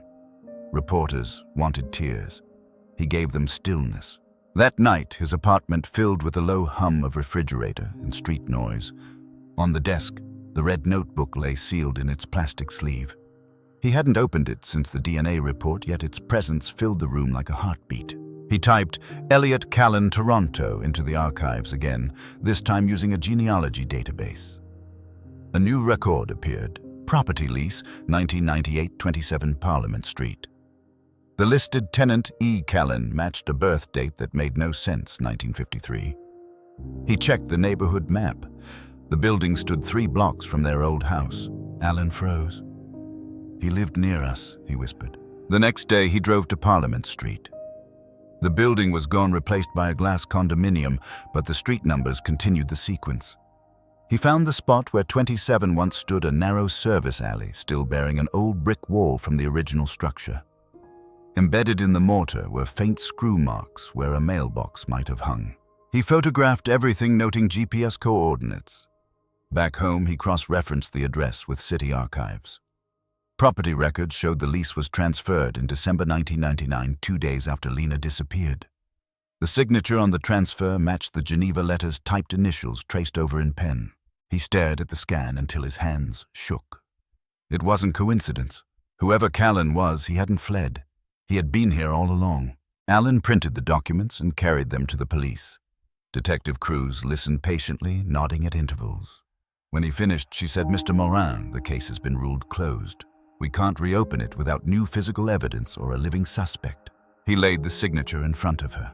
Reporters wanted tears. He gave them stillness. That night, his apartment filled with a low hum of refrigerator and street noise. On the desk, the red notebook lay sealed in its plastic sleeve. He hadn't opened it since the DNA report, yet its presence filled the room like a heartbeat. He typed Elliot Callan, Toronto into the archives again, this time using a genealogy database. A new record appeared. Property lease, 1998, 27 Parliament Street. The listed tenant, E. Callan, matched a birth date that made no sense, 1953. He checked the neighborhood map. The building stood 3 blocks from their old house. Alan froze. "He lived near us," he whispered. The next day, he drove to Parliament Street. The building was gone, replaced by a glass condominium, but the street numbers continued the sequence. He found the spot where 27 once stood, a narrow service alley, still bearing an old brick wall from the original structure. Embedded in the mortar were faint screw marks where a mailbox might have hung. He photographed everything, noting GPS coordinates. Back home, he cross-referenced the address with city archives. Property records showed the lease was transferred in December 1999, 2 days after Lena disappeared. The signature on the transfer matched the Geneva letter's typed initials traced over in pen. He stared at the scan until his hands shook. It wasn't coincidence. Whoever Callan was, he hadn't fled. He had been here all along. Alan printed the documents and carried them to the police. Detective Cruz listened patiently, nodding at intervals. When he finished, she said, "Mr. Moran, the case has been ruled closed. We can't reopen it without new physical evidence or a living suspect." He laid the signature in front of her.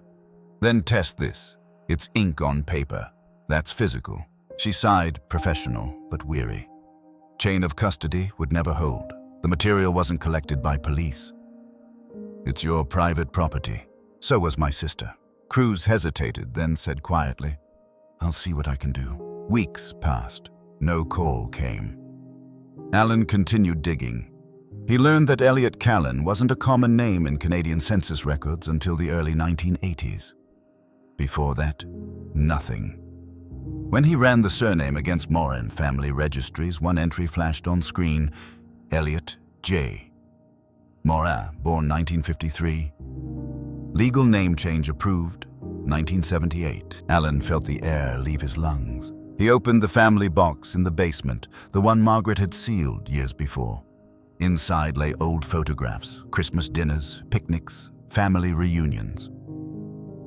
"Then test this. It's ink on paper. That's physical." She sighed, professional but weary. Chain of custody would never hold. The material wasn't collected by police. "It's your private property. So was my sister." Cruz hesitated, then said quietly, "I'll see what I can do." Weeks passed. No call came. Alan continued digging. He learned that Elliot Callan wasn't a common name in Canadian census records until the early 1980s. Before that, nothing. When he ran the surname against Moran family registries, one entry flashed on screen: Elliot J. Moran, born 1953. Legal name change approved, 1978. Alan felt the air leave his lungs. He opened the family box in the basement, the one Margaret had sealed years before. Inside lay old photographs, Christmas dinners, picnics, family reunions.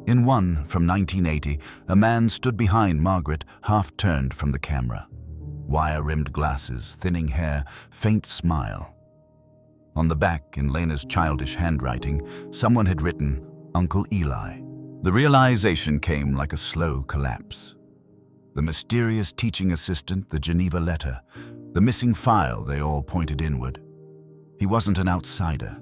In one, from 1980, a man stood behind Margaret, half-turned from the camera. Wire-rimmed glasses, thinning hair, faint smile. On the back, in Lena's childish handwriting, someone had written, "Uncle Eli." The realization came like a slow collapse. The mysterious teaching assistant, the Geneva letter, the missing file, they all pointed inward. He wasn't an outsider.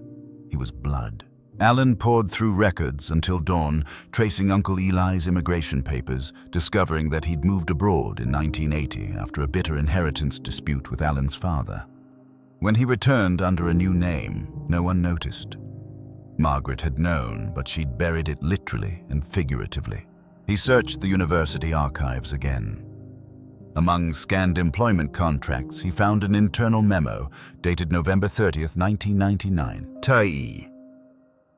He was blood. Alan pored through records until dawn, tracing Uncle Eli's immigration papers, discovering that he'd moved abroad in 1980 after a bitter inheritance dispute with Alan's father. When he returned under a new name, no one noticed. Margaret had known, but she'd buried it literally and figuratively. He searched the university archives again. Among scanned employment contracts, he found an internal memo dated November 30th, 1999. Tai.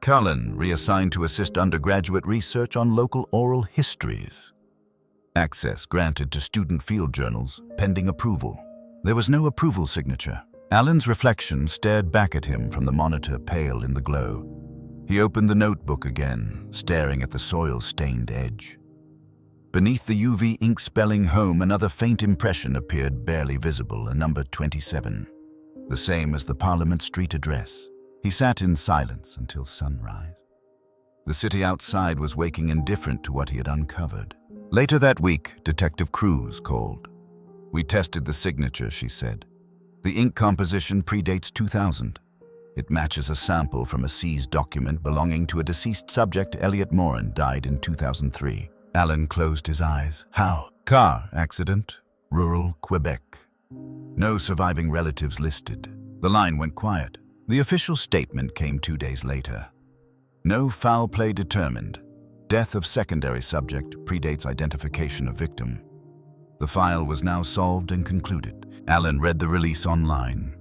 Cullen reassigned to assist undergraduate research on local oral histories. Access granted to student field journals, pending approval. There was no approval signature. Alan's reflection stared back at him from the monitor, pale in the glow. He opened the notebook again, staring at the soil-stained edge. Beneath the UV ink spelling home, another faint impression appeared, barely visible, a number 27. The same as the Parliament Street address. He sat in silence until sunrise. The city outside was waking indifferent to what he had uncovered. Later that week, Detective Cruz called. "We tested the signature," she said. "The ink composition predates 2000. It matches a sample from a seized document belonging to a deceased subject. Elliot Morin died in 2003. Alan closed his eyes. "How?" "Car accident. Rural Quebec. No surviving relatives listed." The line went quiet. The official statement came 2 days later. "No foul play determined. Death of secondary subject predates identification of victim." The file was now solved and concluded. Alan read the release online.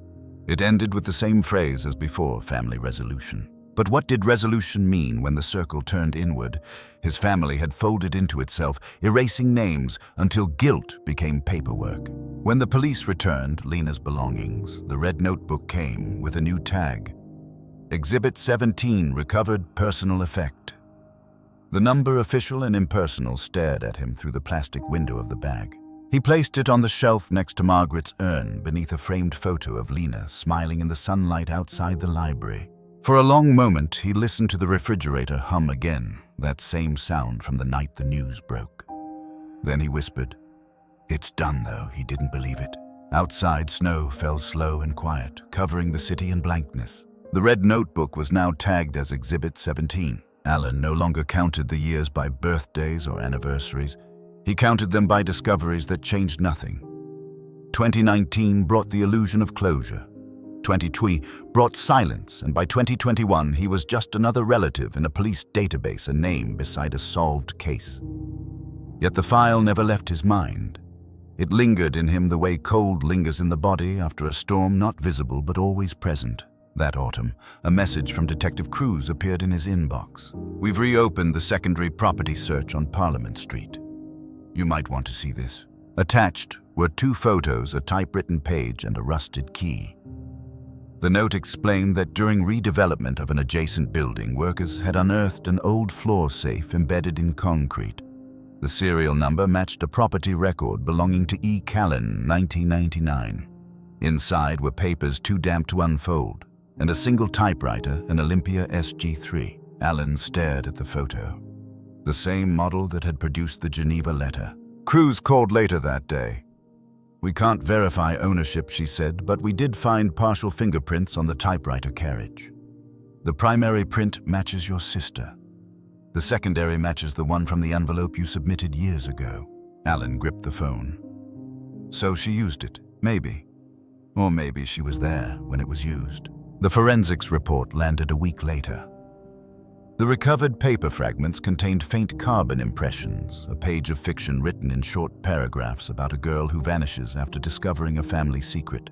It ended with the same phrase as before, family resolution. But what did resolution mean when the circle turned inward? His family had folded into itself, erasing names until guilt became paperwork. When the police returned Lena's belongings, the red notebook came with a new tag. Exhibit 17, recovered personal effect. The number, official and impersonal, stared at him through the plastic window of the bag. He placed it on the shelf next to Margaret's urn, beneath a framed photo of Lena smiling in the sunlight outside the library. For a long moment, he listened to the refrigerator hum again, that same sound from the night the news broke. Then he whispered, "It's done, though." He didn't believe it. Outside, snow fell slow and quiet, covering the city in blankness. The red notebook was now tagged as Exhibit 17. Alan no longer counted the years by birthdays or anniversaries. He counted them by discoveries that changed nothing. 2019 brought the illusion of closure. 2020 brought silence, and by 2021 he was just another relative in a police database, a name beside a solved case. Yet the file never left his mind. It lingered in him the way cold lingers in the body after a storm, not visible but always present. That autumn, a message from Detective Cruz appeared in his inbox. "We've reopened the secondary property search on Parliament Street. You might want to see this." Attached were 2 photos, a typewritten page, and a rusted key. The note explained that during redevelopment of an adjacent building, workers had unearthed an old floor safe embedded in concrete. The serial number matched a property record belonging to E. Callan, 1999. Inside were papers too damp to unfold, and a single typewriter, an Olympia SG3. Alan stared at the photo. The same model that had produced the Geneva letter. Cruz called later that day. "We can't verify ownership," she said, "but we did find partial fingerprints on the typewriter carriage. The primary print matches your sister. The secondary matches the one from the envelope you submitted years ago." Alan gripped the phone. So she used it, maybe. Or maybe she was there when it was used. The forensics report landed a week later. The recovered paper fragments contained faint carbon impressions, a page of fiction written in short paragraphs about a girl who vanishes after discovering a family secret.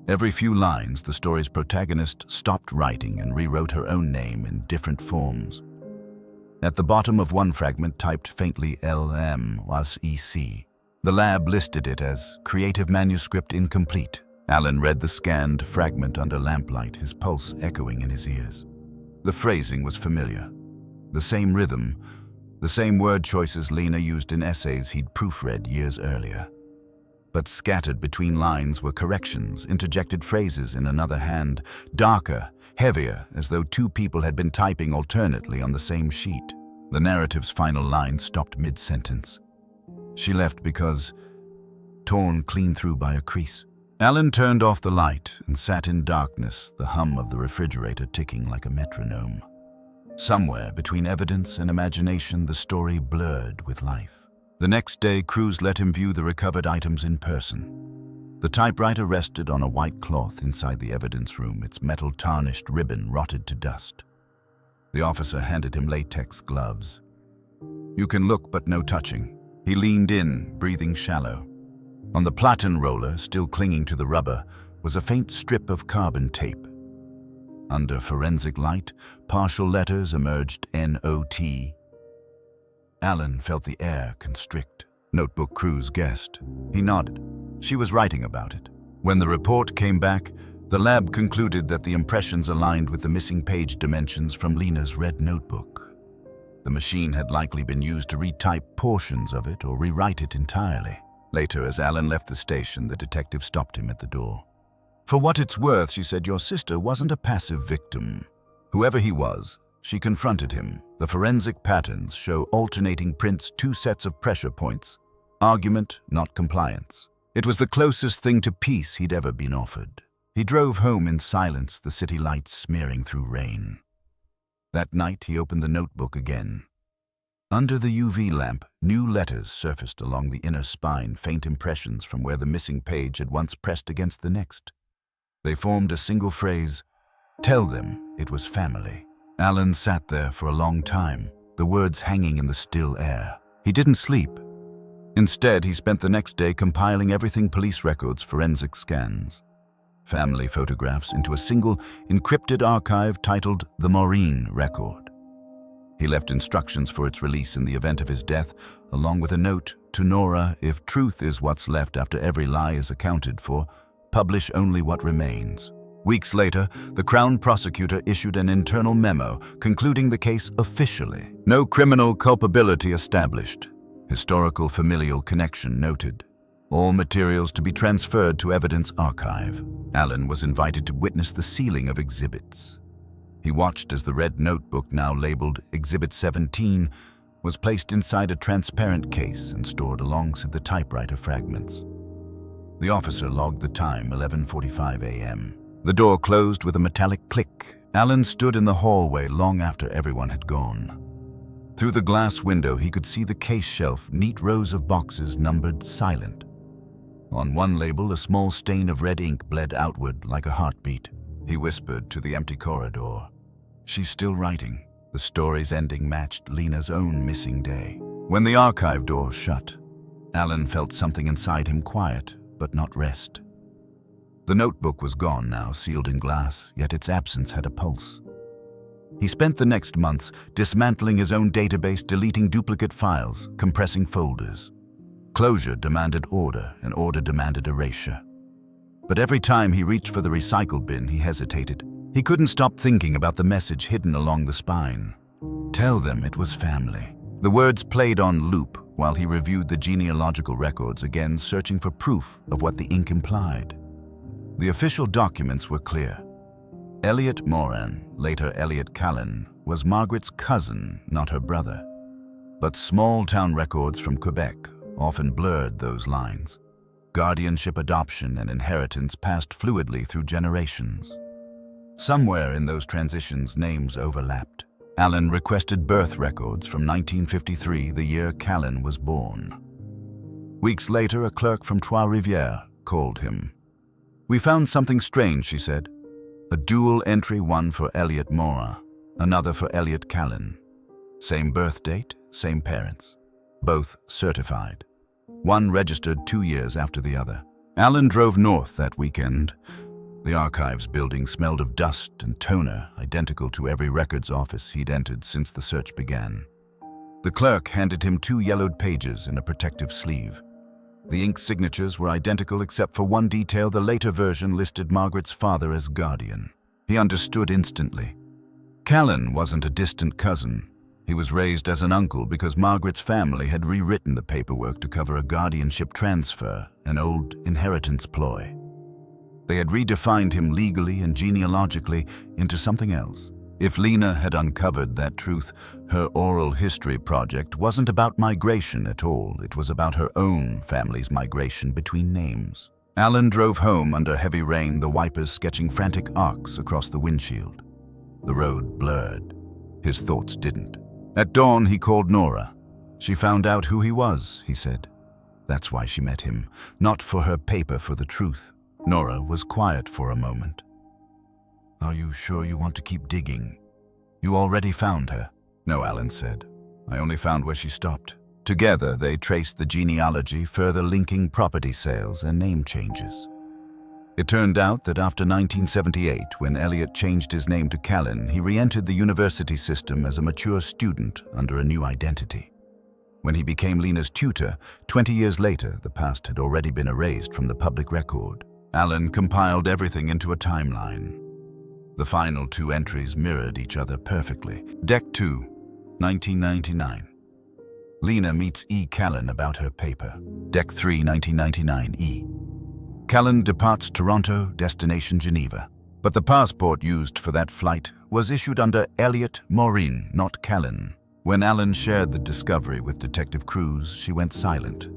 Every few lines, the story's protagonist stopped writing and rewrote her own name in different forms. At the bottom of one fragment, typed faintly LM, was EC. The lab listed it as creative manuscript incomplete. Alan read the scanned fragment under lamplight, his pulse echoing in his ears. The phrasing was familiar. The same rhythm, the same word choices Lena used in essays he'd proofread years earlier. But scattered between lines were corrections, interjected phrases in another hand, darker, heavier, as though two people had been typing alternately on the same sheet. The narrative's final line stopped mid-sentence. She left because torn clean through by a crease. Alan turned off the light and sat in darkness, the hum of the refrigerator ticking like a metronome. Somewhere between evidence and imagination, the story blurred with life. The next day, Cruz let him view the recovered items in person. The typewriter rested on a white cloth inside the evidence room, its metal tarnished ribbon rotted to dust. The officer handed him latex gloves. "You can look, but no touching." He leaned in, breathing shallow. On the platen roller, still clinging to the rubber, was a faint strip of carbon tape. Under forensic light, partial letters emerged N-O-T. Alan felt the air constrict. Notebook Cruz guessed. He nodded. She was writing about it. When the report came back, the lab concluded that the impressions aligned with the missing page dimensions from Lena's red notebook. The machine had likely been used to retype portions of it or rewrite it entirely. Later, as Alan left the station, the detective stopped him at the door. "For what it's worth," she said, "your sister wasn't a passive victim. Whoever he was, she confronted him. The forensic patterns show alternating prints, 2 sets of pressure points. Argument, not compliance. It was the closest thing to peace he'd ever been offered." He drove home in silence, the city lights smearing through rain. That night, he opened the notebook again. Under the UV lamp, new letters surfaced along the inner spine, faint impressions from where the missing page had once pressed against the next. They formed a single phrase, "Tell them it was family." Alan sat there for a long time, the words hanging in the still air. He didn't sleep. Instead, he spent the next day compiling everything: police records, forensic scans, family photographs into a single encrypted archive titled the Maureen Record. He left instructions for its release in the event of his death, along with a note to Nora: "If truth is what's left after every lie is accounted for, publish only what remains." Weeks later, the Crown prosecutor issued an internal memo concluding the case officially. No criminal culpability established. Historical familial connection noted. All materials to be transferred to evidence archive. Alan was invited to witness the sealing of exhibits. He watched as the red notebook, now labeled Exhibit 17, was placed inside a transparent case and stored alongside the typewriter fragments. The officer logged the time, 11:45 a.m. The door closed with a metallic click. Alan stood in the hallway long after everyone had gone. Through the glass window, he could see the case shelf, neat rows of boxes numbered silent. On one label, a small stain of red ink bled outward like a heartbeat. He whispered to the empty corridor. "She's still writing." The story's ending matched Lena's own missing day. When the archive door shut, Alan felt something inside him quiet, but not rest. The notebook was gone now, sealed in glass, yet its absence had a pulse. He spent the next months dismantling his own database, deleting duplicate files, compressing folders. Closure demanded order, and order demanded erasure. But every time he reached for the recycle bin, he hesitated. He couldn't stop thinking about the message hidden along the spine. "Tell them it was family." The words played on loop while he reviewed the genealogical records again, searching for proof of what the ink implied. The official documents were clear. Elliot Moran, later Elliot Callan, was Margaret's cousin, not her brother. But small-town records from Quebec often blurred those lines. Guardianship, adoption, and inheritance passed fluidly through generations. Somewhere in those transitions, names overlapped. Alan requested birth records from 1953, the year Callan was born. Weeks later, a clerk from Trois-Rivières called him. "We found something strange," she said. "A dual entry, one for Elliot Mora, another for Elliot Callan. Same birth date, same parents. Both certified. One registered 2 years after the other." Alan drove north that weekend. The archives building smelled of dust and toner, identical to every records office he'd entered since the search began. The clerk handed him 2 yellowed pages in a protective sleeve. The ink signatures were identical except for one detail. The later version listed Margaret's father as guardian. He understood instantly. Callan wasn't a distant cousin. He was raised as an uncle because Margaret's family had rewritten the paperwork to cover a guardianship transfer, an old inheritance ploy. They had redefined him legally and genealogically into something else. If Lena had uncovered that truth, her oral history project wasn't about migration at all. It was about her own family's migration between names. Alan drove home under heavy rain, the wipers sketching frantic arcs across the windshield. The road blurred. His thoughts didn't. At dawn, he called Nora. She found out who he was, he said. That's why she met him, not for her paper, for the truth. Nora was quiet for a moment. Are you sure you want to keep digging? You already found her. No, Alan said. I only found where she stopped. Together, they traced the genealogy, further linking property sales and name changes. It turned out that after 1978, when Elliot changed his name to Callan, he re-entered the university system as a mature student under a new identity. When he became Lena's tutor, 20 years later, the past had already been erased from the public record. Alan compiled everything into a timeline. The final two entries mirrored each other perfectly. Deck 2, 1999. Lena meets E. Callan about her paper. Deck 3, 1999, E. Callan departs Toronto, destination Geneva. But the passport used for that flight was issued under Elliot Morin, not Callan. When Alan shared the discovery with Detective Cruz, she went silent.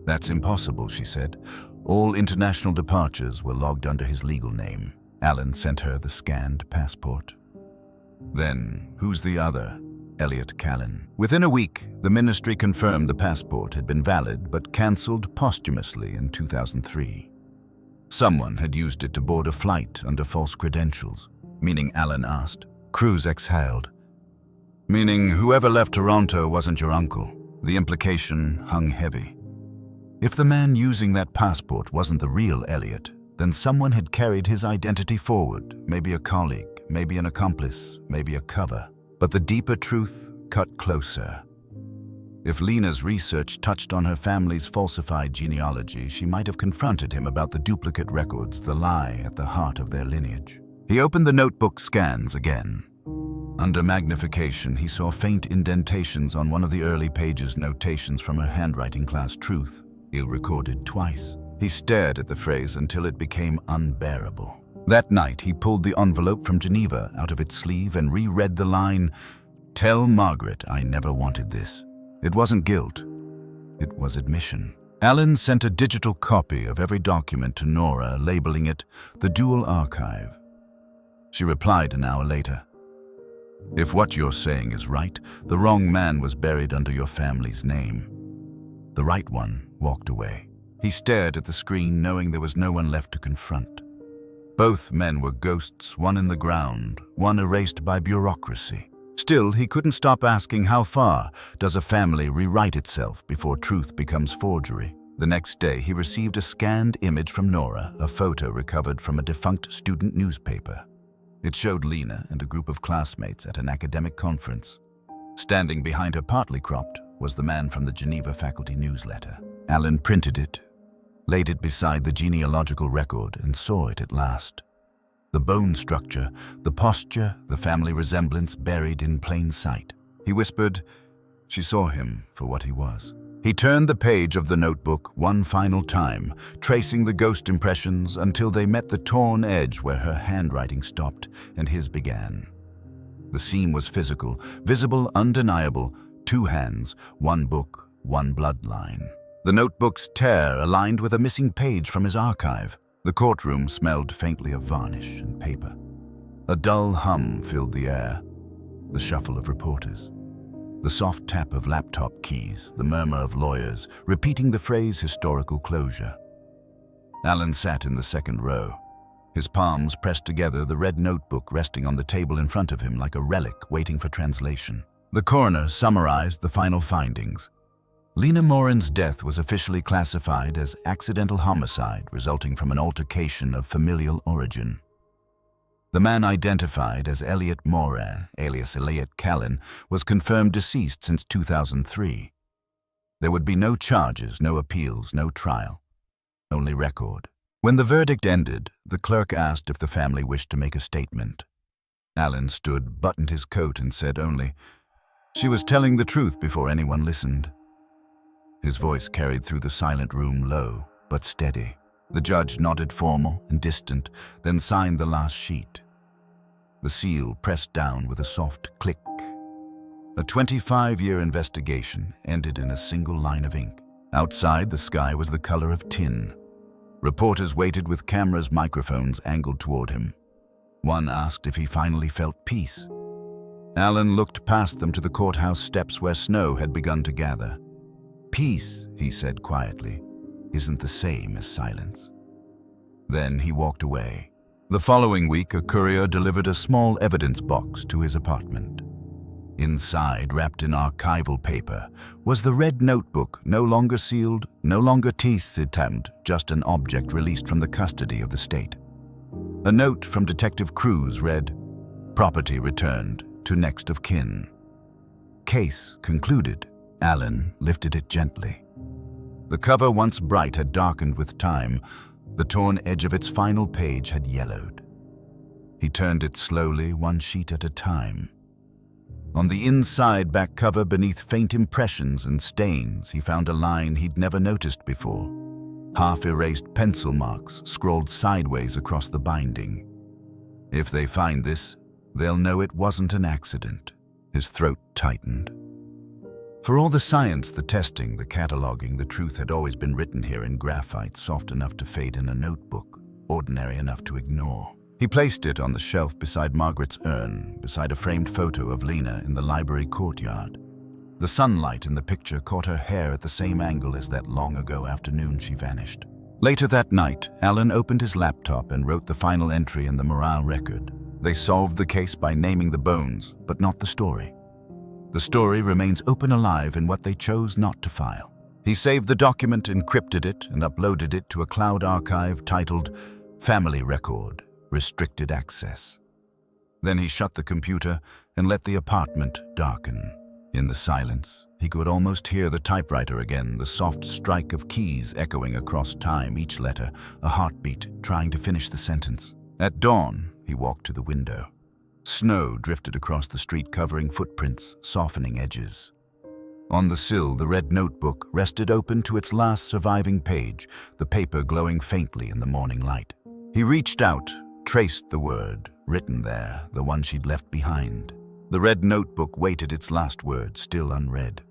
That's impossible, she said. All international departures were logged under his legal name. Alan sent her the scanned passport. Then, who's the other? Elliot Callan. Within a week, the ministry confirmed the passport had been valid but cancelled posthumously in 2003. Someone had used it to board a flight under false credentials. Meaning, Alan asked. Cruz exhaled. Meaning whoever left Toronto wasn't your uncle. The implication hung heavy. If the man using that passport wasn't the real Elliot, then someone had carried his identity forward, maybe a colleague, maybe an accomplice, maybe a cover. But the deeper truth cut closer. If Lena's research touched on her family's falsified genealogy, she might have confronted him about the duplicate records, the lie at the heart of their lineage. He opened the notebook scans again. Under magnification, he saw faint indentations on one of the early pages, notations from her handwriting class, Truth, ill-recorded twice. He stared at the phrase until it became unbearable. That night, he pulled the envelope from Geneva out of its sleeve and reread the line, "Tell Margaret I never wanted this." It wasn't guilt. It was admission. Alan sent a digital copy of every document to Nora, labeling it the Dual Archive. She replied an hour later. If what you're saying is right, the wrong man was buried under your family's name. The right one walked away. He stared at the screen, knowing there was no one left to confront. Both men were ghosts, one in the ground, one erased by bureaucracy. Still, he couldn't stop asking, how far does a family rewrite itself before truth becomes forgery? The next day, he received a scanned image from Nora, a photo recovered from a defunct student newspaper. It showed Lena and a group of classmates at an academic conference. Standing behind her, partly cropped, was the man from the Geneva faculty newsletter. Alan printed it, laid it beside the genealogical record, and saw it at last. The bone structure, the posture, the family resemblance buried in plain sight. He whispered, she saw him for what he was. He turned the page of the notebook one final time, tracing the ghost impressions until they met the torn edge where her handwriting stopped and his began. The seam was physical, visible, undeniable. 2 hands, 1 book, 1 bloodline. The notebook's tear aligned with a missing page from his archive. The courtroom smelled faintly of varnish and paper. A dull hum filled the air, the shuffle of reporters. The soft tap of laptop keys, the murmur of lawyers, repeating the phrase historical closure. Alan sat in the second row, his palms pressed together, the red notebook resting on the table in front of him like a relic waiting for translation. The coroner summarized the final findings. Lena Morin's death was officially classified as accidental homicide resulting from an altercation of familial origin. The man identified as Elliot Morin, alias Elliot Callan, was confirmed deceased since 2003. There would be no charges, no appeals, no trial. Only record. When the verdict ended, the clerk asked if the family wished to make a statement. Alan stood, buttoned his coat, and said only, "She was telling the truth," before anyone listened. His voice carried through the silent room, low but steady. The judge nodded, formal and distant, then signed the last sheet. The seal pressed down with a soft click. A 25-year investigation ended in a single line of ink. Outside, the sky was the color of tin. Reporters waited with cameras, microphones angled toward him. One asked if he finally felt peace. Alan looked past them to the courthouse steps where snow had begun to gather. "Peace," he said quietly, "isn't the same as silence." Then he walked away. The following week, a courier delivered a small evidence box to his apartment. Inside, wrapped in archival paper, was the red notebook, no longer sealed, no longer tiesstamped, just an object released from the custody of the state. A note from Detective Cruz read, "Property returned to next of kin. Case concluded." Alan lifted it gently. The cover, once bright, had darkened with time. The torn edge of its final page had yellowed. He turned it slowly, one sheet at a time. On the inside back cover, beneath faint impressions and stains, he found a line he'd never noticed before. Half-erased pencil marks scrawled sideways across the binding. "If they find this, they'll know it wasn't an accident." His throat tightened. For all the science, the testing, the cataloging, the truth had always been written here in graphite, soft enough to fade in a notebook, ordinary enough to ignore. He placed it on the shelf beside Margaret's urn, beside a framed photo of Lena in the library courtyard. The sunlight in the picture caught her hair at the same angle as that long-ago afternoon she vanished. Later that night, Alan opened his laptop and wrote the final entry in the morale record. They solved the case by naming the bones, but not the story. The story remains open alive in what they chose not to file. He saved the document, encrypted it, and uploaded it to a cloud archive titled Family Record, Restricted Access. Then he shut the computer and let the apartment darken. In the silence, he could almost hear the typewriter again, the soft strike of keys echoing across time, each letter a heartbeat trying to finish the sentence. At dawn, he walked to the window. Snow drifted across the street, covering footprints, softening edges. On the sill, the red notebook rested open to its last surviving page, the paper glowing faintly in the morning light. He reached out, traced the word, written there, the one she'd left behind. The red notebook waited its last word, still unread.